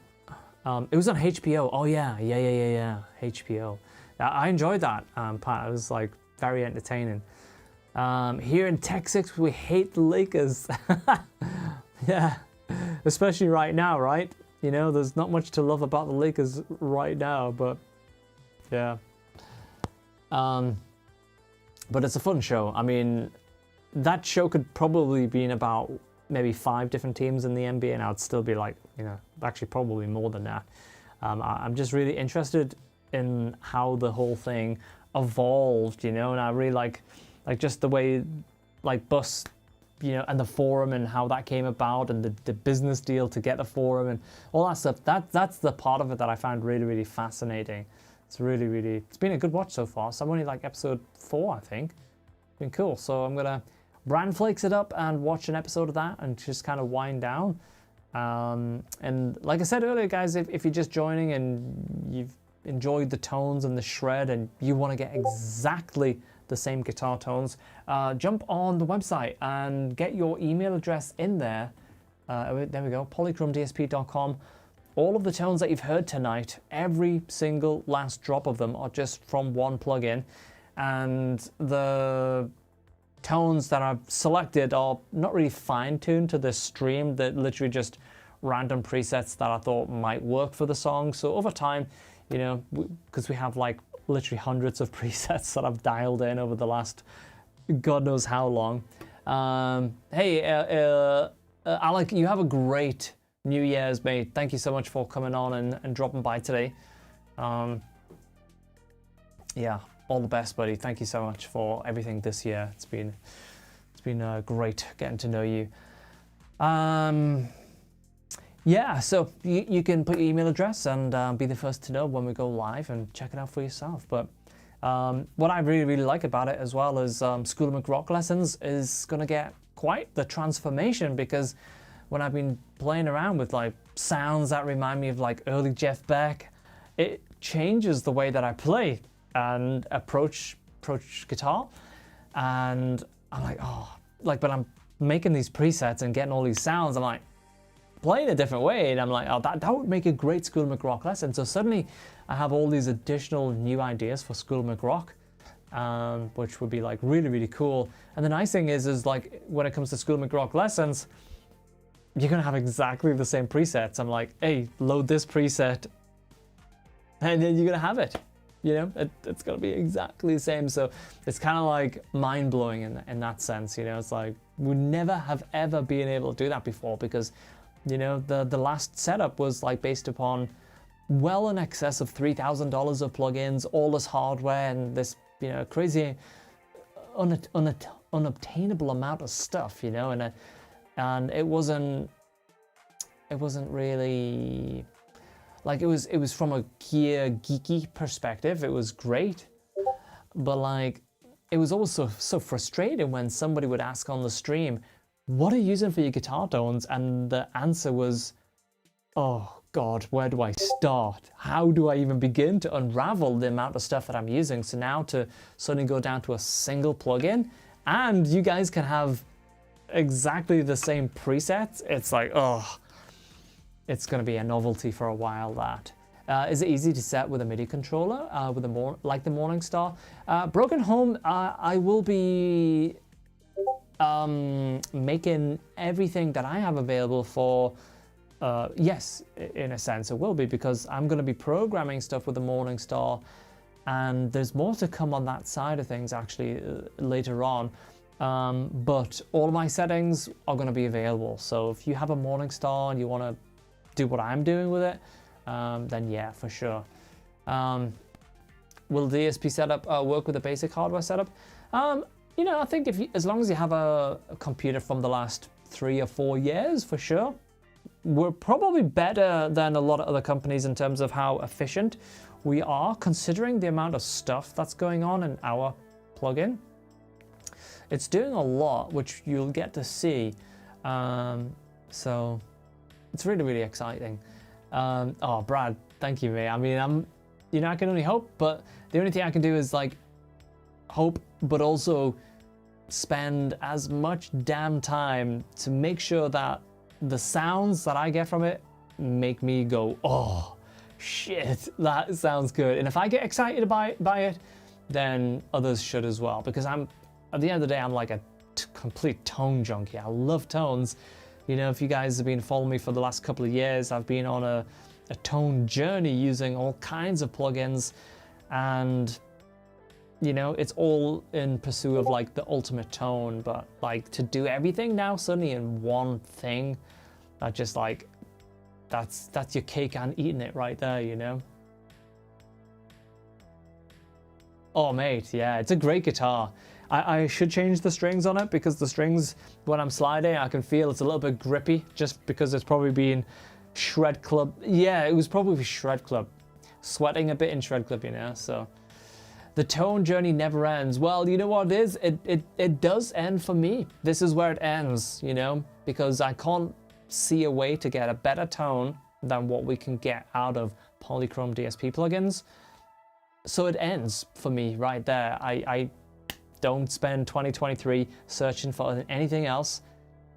It was on HBO. Oh yeah, HBO. I enjoyed that part. It was like very entertaining. Here in Texas, we hate the Lakers. Yeah, especially right now, right? You know, there's not much to love about the Lakers right now, but yeah. But it's a fun show. I mean, that show could probably be in about maybe 5 different teams in the NBA, and I'd still be like, you know, actually probably more than that. I'm just really interested in how the whole thing evolved, you know, and I really like just the way like Bus, you know, and the forum and how that came about, and the business deal to get the forum and all that stuff. That's the part of it that I found really fascinating. It's it's been a good watch so far. So I'm only like episode 4, I think. It's been cool. So I'm gonna bran flakes it up and watch an episode of that and just kind of wind down. And like I said earlier, guys, if you're just joining and you've enjoyed the tones and the shred and you want to get exactly the same guitar tones, jump on the website and get your email address in there. There we go, polychromedsp.com. All of the tones that you've heard tonight, every single last drop of them are just from one plugin, and the tones that I've selected are not really fine-tuned to the stream. They're literally just random presets that I thought might work for the song. So over time, you know, because we have like literally hundreds of presets that I've dialed in over the last God knows how long. Hey, Alec, you have a great New Year's, mate. Thank you so much for coming on and dropping by today. Yeah, all the best, buddy. Thank you so much for everything this year. It's been great getting to know you. Yeah, so you can put your email address and be the first to know when we go live and check it out for yourself. But what I really like about it as well is School of McRock Lessons is going to get quite the transformation, because when I've been playing around with like sounds that remind me of like early Jeff Beck, it changes the way that I play and approach guitar. And I'm like, oh, like, but I'm making these presets and getting all these sounds. I'm like, playing a different way, and I'm like, oh, that would make a great School of McRock lesson. So suddenly I have all these additional new ideas for School of McRock, which would be like really cool. And the nice thing is like when it comes to School of McRock lessons, you're gonna have exactly the same presets. I'm like, hey, load this preset, and then you're gonna have it. You know, it's gonna be exactly the same. So it's kind of like mind-blowing in that sense. You know, it's like we never have ever been able to do that before, because you know, the last setup was like based upon well in excess of $3,000 of plugins, all this hardware and this, you know, crazy unobtainable amount of stuff, you know, and it wasn't really Like it was from a gear geeky perspective, it was great. But like, it was also so frustrating when somebody would ask on the stream, what are you using for your guitar tones? And the answer was, oh God, where do I start? How do I even begin to unravel the amount of stuff that I'm using? So now to suddenly go down to a single plugin and you guys can have exactly the same presets, it's like, oh, it's gonna be a novelty for a while, that. Is it easy to set with a MIDI controller, with like the Morningstar? Broken Home, I will be making everything that I have available for, yes, in a sense it will be, because I'm going to be programming stuff with the Morningstar, and there's more to come on that side of things actually later on. But all of my settings are going to be available. So if you have a Morningstar and you want to do what I'm doing with it, then yeah, for sure. Will DSP setup work with a basic hardware setup? You know, I think as long as you have a computer from the last 3 or 4 years, for sure. We're probably better than a lot of other companies in terms of how efficient we are, considering the amount of stuff that's going on in our plugin. It's doing a lot, which you'll get to see. So it's really, really exciting. Oh, Brad, thank you, mate. I mean, you know, I can only hope, but the only thing I can do is like hope, but also spend as much damn time to make sure that the sounds that I get from it make me go, oh, shit, that sounds good. And if I get excited by it, then others should as well. Because at the end of the day, I'm like a complete tone junkie. I love tones. You know, if you guys have been following me for the last couple of years, I've been on a tone journey using all kinds of plugins. And, you know, it's all in pursuit of like the ultimate tone. But like to do everything now suddenly in one thing, that just like, that's your cake and eating it right there, you know? Oh mate, yeah, it's a great guitar. I should change the strings on it, because the strings, when I'm sliding, I can feel it's a little bit grippy, just because it's probably been Shred Club. Yeah, it was probably Shred Club. Sweating a bit in Shred Club, you know, so. The tone journey never ends. Well, you know what it is? It does end for me. This is where it ends, you know, because I can't see a way to get a better tone than what we can get out of PolyChrome DSP plugins. So it ends for me right there. I don't spend 2023 searching for anything else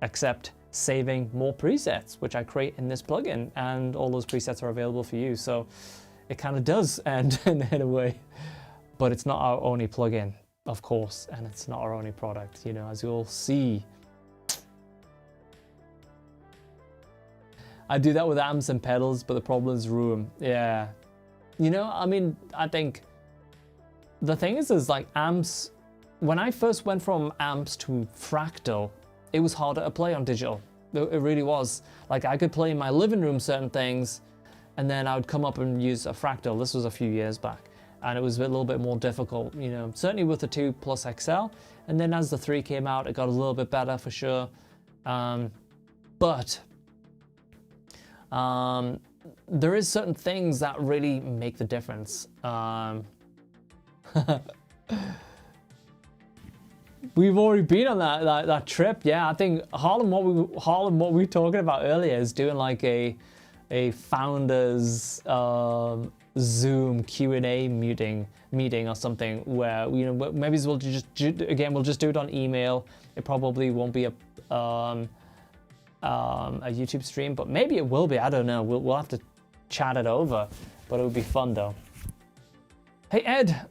except saving more presets, which I create in this plugin, and all those presets are available for you. So it kind of does end in a way, but it's not our only plugin, of course, and it's not our only product, you know, as you'll see. I do that with amps and pedals, but the problem is room. Yeah. You know, I mean, I think the thing is like amps, when I first went from amps to fractal, it was harder to play on digital. It really was. Like I could play in my living room certain things, and then I would come up and use a fractal. This was a few years back, and it was a little bit more difficult, you know, certainly with the 2 Plus XL. And then as the 3 came out, it got a little bit better for sure. But there is certain things that really make the difference. We've already been on that trip. Yeah, I think Harlem, what we were talking about earlier is doing like a founders Zoom Q&A meeting or something, where, you know, maybe we'll just do it on email. It probably won't be a YouTube stream, but maybe it will be. I don't know. We'll have to chat it over, but it would be fun though. Hey Ed,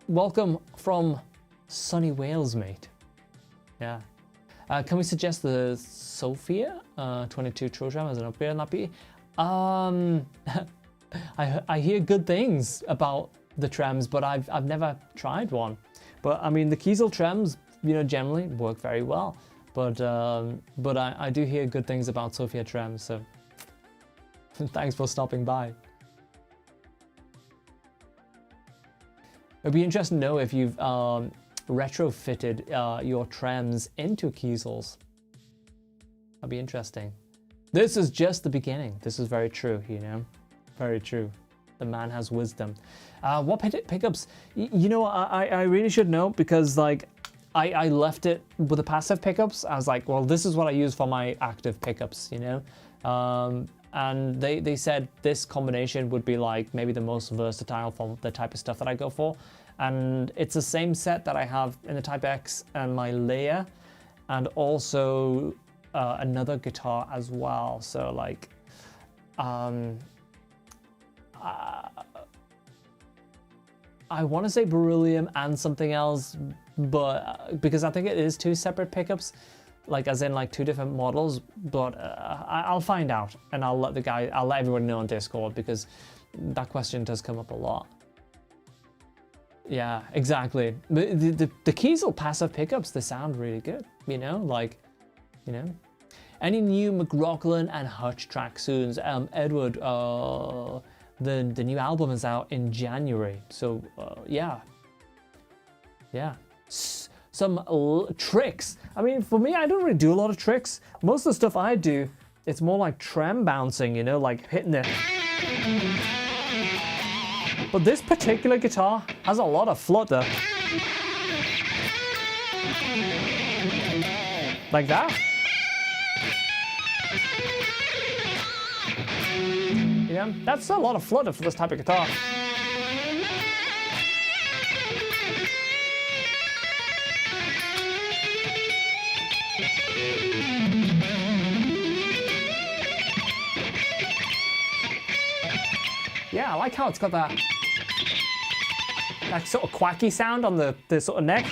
welcome from sunny Wales, mate. Yeah. Can we suggest the Sophia 22 Trotram as an upgrade on that beauty? I hear good things about the trems, but I've never tried one. But I mean, the Kiesel trems, you know, generally work very well. But I do hear good things about Sophia trems, so thanks for stopping by. It'd be interesting to know if you've retrofitted your trems into Kiesels. That'd be interesting. This is just the beginning. This is very true, you know. Very true. The man has wisdom. What pickups? You know, I really should know, because like I left it with the passive pickups. I was like, well, this is what I use for my active pickups, you know? And they said this combination would be like maybe the most versatile for the type of stuff that I go for. And it's the same set that I have in the Type X and my Leia, and also another guitar as well. So like, I want to say beryllium and something else, but because I think it is two separate pickups, like as in like two different models. But I'll find out, and I'll let everyone know on Discord, because that question does come up a lot. Yeah, exactly. The Kiesel passive pickups, they sound really good. You know, like, you know. Any new McRocklin and Hutch track soon? Edward, the new album is out in January, so yeah. Some tricks. I mean, for me, I don't really do a lot of tricks. Most of the stuff I do, it's more like trem bouncing, you know, like hitting it. But this particular guitar has a lot of flutter. Like that. Yeah, that's a lot of flutter for this type of guitar. Yeah, I like how it's got that sort of quacky sound on the sort of neck.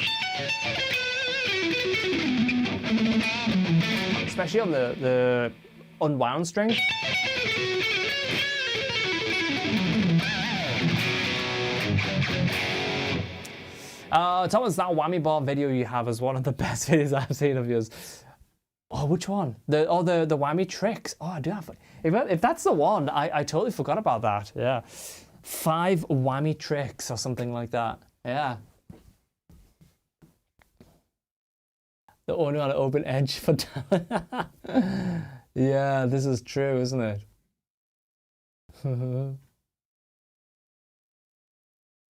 Especially on the unwound string. Thomas, that whammy bar video you have is one of the best videos I've seen of yours. Oh, which one? The whammy tricks. Oh, I do have. If that's the one, I totally forgot about that. Yeah, 5 whammy tricks or something like that. Yeah. The owner on an open edge for talent. Yeah, this is true, isn't it?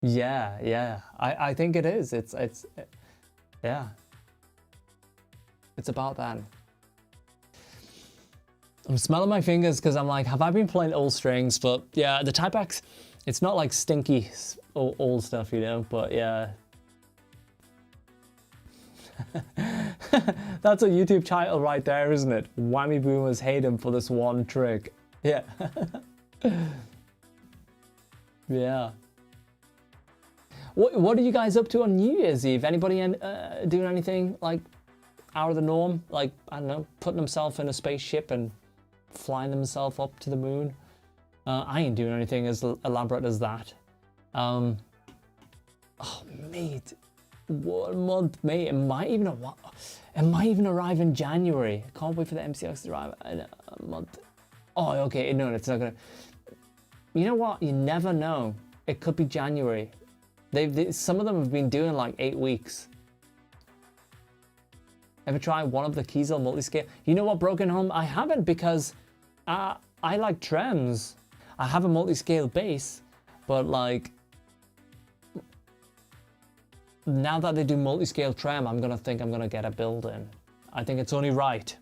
Yeah. I think it is. Yeah. It's about that. I'm smelling my fingers because I'm like, have I been playing old strings? But yeah, the Type X, it's not like stinky old stuff, you know, but yeah. That's a YouTube title right there, isn't it? Whammy boomers hate him for this one trick. Yeah. Yeah. What are you guys up to on New Year's Eve? Anybody doing anything like out of the norm? Like, I don't know, putting themselves in a spaceship and flying themselves up to the moon? I ain't doing anything as elaborate as that. Oh, mate. 1 month, mate. It might even arrive in January. I can't wait for the MCX to arrive in a month. Oh, okay. No, it's not gonna. You know what? You never know. It could be January. Some of them have been doing like 8 weeks. Ever try one of the Kiesel multi-scale? You know what, Broken Home? I haven't, because I like trems. I have a multi-scale bass, but like, now that they do multi-scale trem, I'm gonna get a build-in. I think it's only right.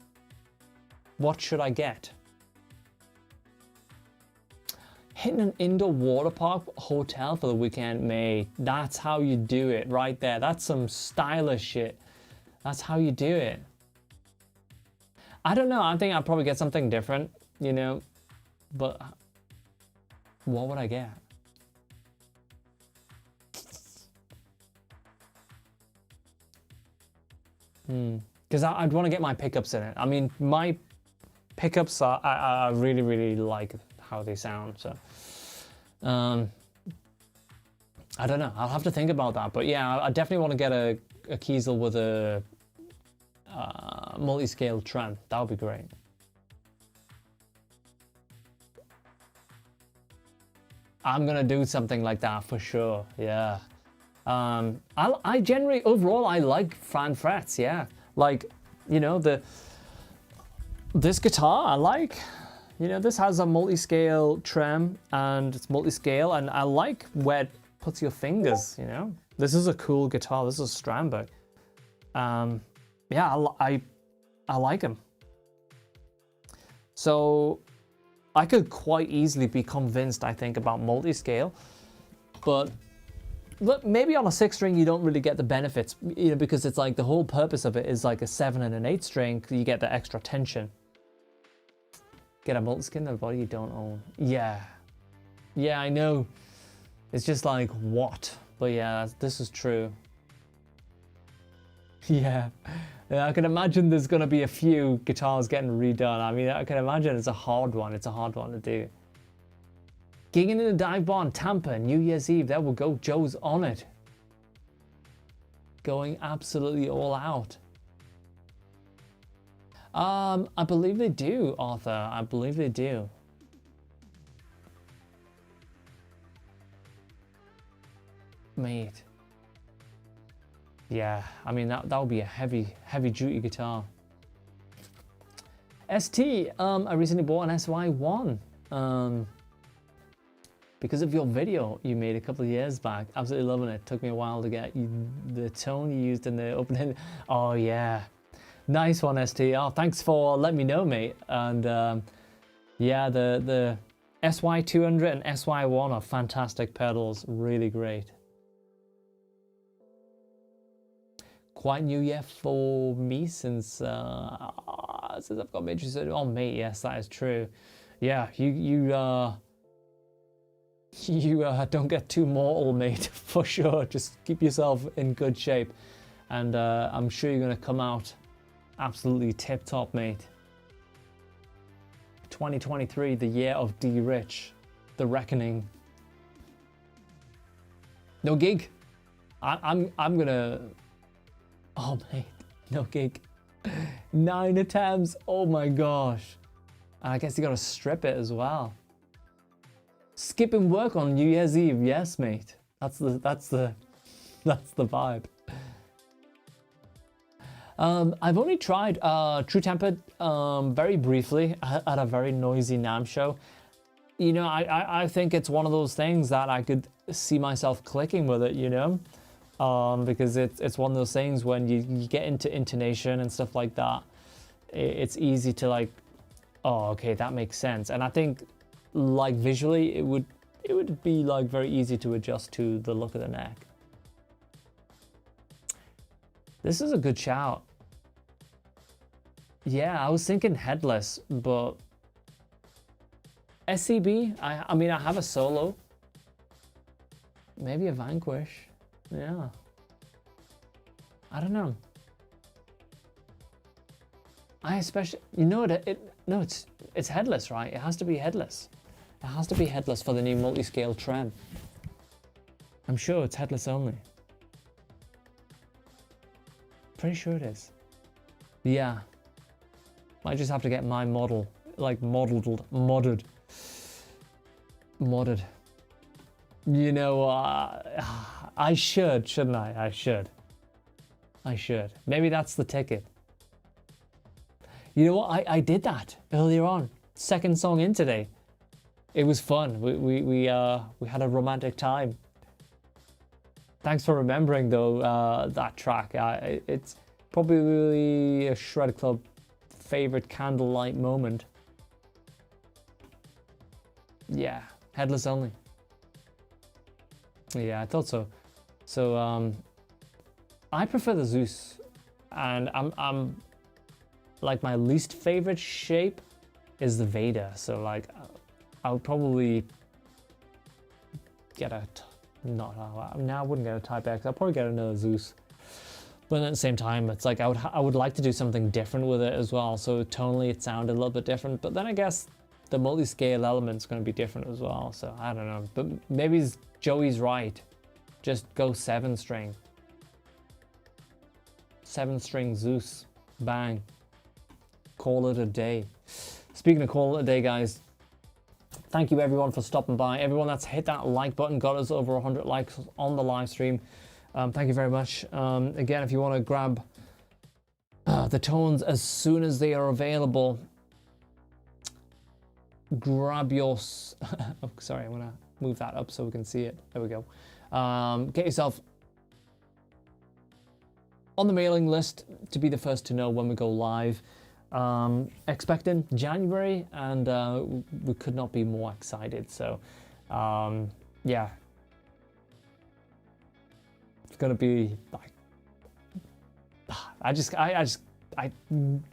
What should I get? Hitting an indoor water park hotel for the weekend, mate. That's how you do it right there. That's some stylish shit. That's how you do it. I don't know. I think I'd probably get something different, you know, but what would I get? Because I'd want to get my pickups in it. I mean, my pickups I really, really like how they sound. So, I don't know. I'll have to think about that. But yeah, I definitely want to get a Kiesel with a multi-scale trem. That would be great. I'm gonna do something like that for sure. Yeah. I generally, overall, I like fan frets. Yeah. Like, you know, this guitar I like. You know, this has a multi-scale trem and it's multi-scale, and I like where it puts your fingers, you know. This is a cool guitar. This is a Strandberg. Yeah, I like him. So I could quite easily be convinced, I think, about multi-scale, but maybe on a 6-string you don't really get the benefits, you know, because it's like the whole purpose of it is like a 7 and an 8-string. You get the extra tension. Get a multi-skin in a body you don't own. Yeah, I know. It's just like, what? But yeah, this is true. Yeah, I can imagine there's gonna be a few guitars getting redone. I mean, I can imagine it's a hard one. It's a hard one to do. Gigging in a dive bar in Tampa, New Year's Eve. There we go. Joe's on it. Going absolutely all out. I believe they do, Arthur. I believe they do. Mate. Yeah, I mean, that would be a heavy duty guitar. ST, I recently bought an SY1. Because of your video you made a couple of years back. Absolutely loving it. Took me a while to get the tone you used in the opening. Oh yeah, nice one, ST. Oh, thanks for letting me know, mate. And yeah, the SY200 and SY1 are fantastic pedals. Really great. Quite new year for me since I've got major surgery. Oh mate, yes, that is true. Yeah, you don't get too mortal, mate, for sure. Just keep yourself in good shape, and I'm sure you're gonna come out absolutely tip top, mate. 2023, the year of D Rich, the reckoning. No gig. I'm gonna. Oh mate, no gig. 9 attempts. Oh my gosh. And I guess you gotta strip it as well. Skipping work on New Year's Eve. Yes, mate. That's the vibe. I've only tried True Tempered very briefly at a very noisy NAMM show. You know, I think it's one of those things that I could see myself clicking with it, you know. Because it's one of those things when you get into intonation and stuff like that, it's easy to like, oh, okay, that makes sense. And I think like visually it would be like very easy to adjust to the look of the neck. This is a good shout. Yeah, I was thinking headless, but SCB, I mean, I have a solo. Maybe a Vanquish. Yeah. I don't know. I especially, you know, no, it's headless, right? It has to be headless. It has to be headless for the new multi-scale trem. I'm sure it's headless only. Pretty sure it is. Yeah. Might just have to get my model, like modded. You know, I should, shouldn't I? I should. Maybe that's the ticket. You know what? I did that earlier on. Second song in today. It was fun. We had a romantic time. Thanks for remembering though that track. It's probably a Shred Club favorite candlelight moment. Yeah, headless only. Yeah, I thought so. So I prefer the ZEUS, and I'm like, my least favorite shape is the Vader. So like I would probably get I wouldn't get a Type X. I'll probably get another ZEUS. But at the same time, it's like I would like to do something different with it as well. So tonally it sounded a little bit different, but then I guess the multi-scale element's going to be different as well. So I don't know, but maybe Joey's right. Just go 7-string. 7-string ZEUS. Bang. Call it a day. Speaking of call it a day, guys, thank you everyone for stopping by. Everyone that's hit that like button, got us over 100 likes on the live stream. Thank you very much. Again, if you want to grab the tones as soon as they are available, grab your... oh, sorry, I'm gonna move that up so we can see it. There we go. Get yourself on the mailing list to be the first to know when we go live. Expecting January, and we could not be more excited. So yeah, it's gonna be like,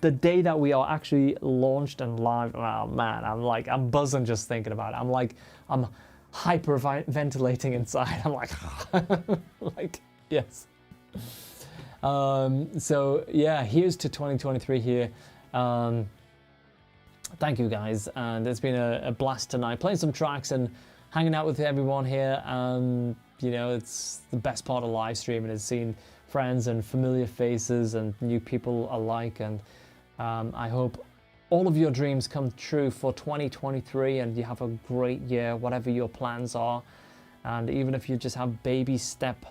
the day that we are actually launched and live, oh man, I'm buzzing just thinking about it. I'm hyperventilating inside. I'm like like, yes. So yeah, here's to 2023 here. Thank you guys, and it's been a blast tonight playing some tracks and hanging out with everyone here. And you know, it's the best part of live streaming is seeing friends and familiar faces and new people alike. And I hope all of your dreams come true for 2023 and you have a great year, whatever your plans are. And even if you just have baby step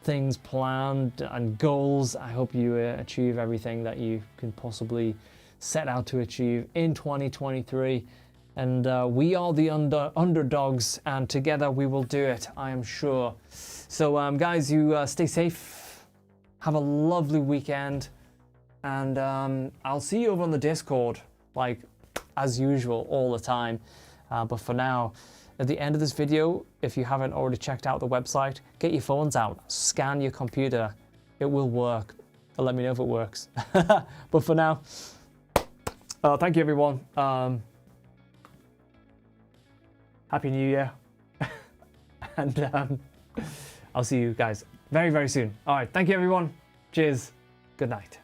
things planned and goals, I hope you achieve everything that you can possibly set out to achieve in 2023. And we are the underdogs, and together we will do it, I am sure. So guys, you stay safe, have a lovely weekend, and I'll see you over on the Discord, like as usual, all the time. But for now, at the end of this video, if you haven't already checked out the website, get your phones out, scan your computer. It will work. Let me know if it works. But for now, thank you everyone. Happy New Year. And I'll see you guys very, very soon. All right, thank you everyone. Cheers. Good night.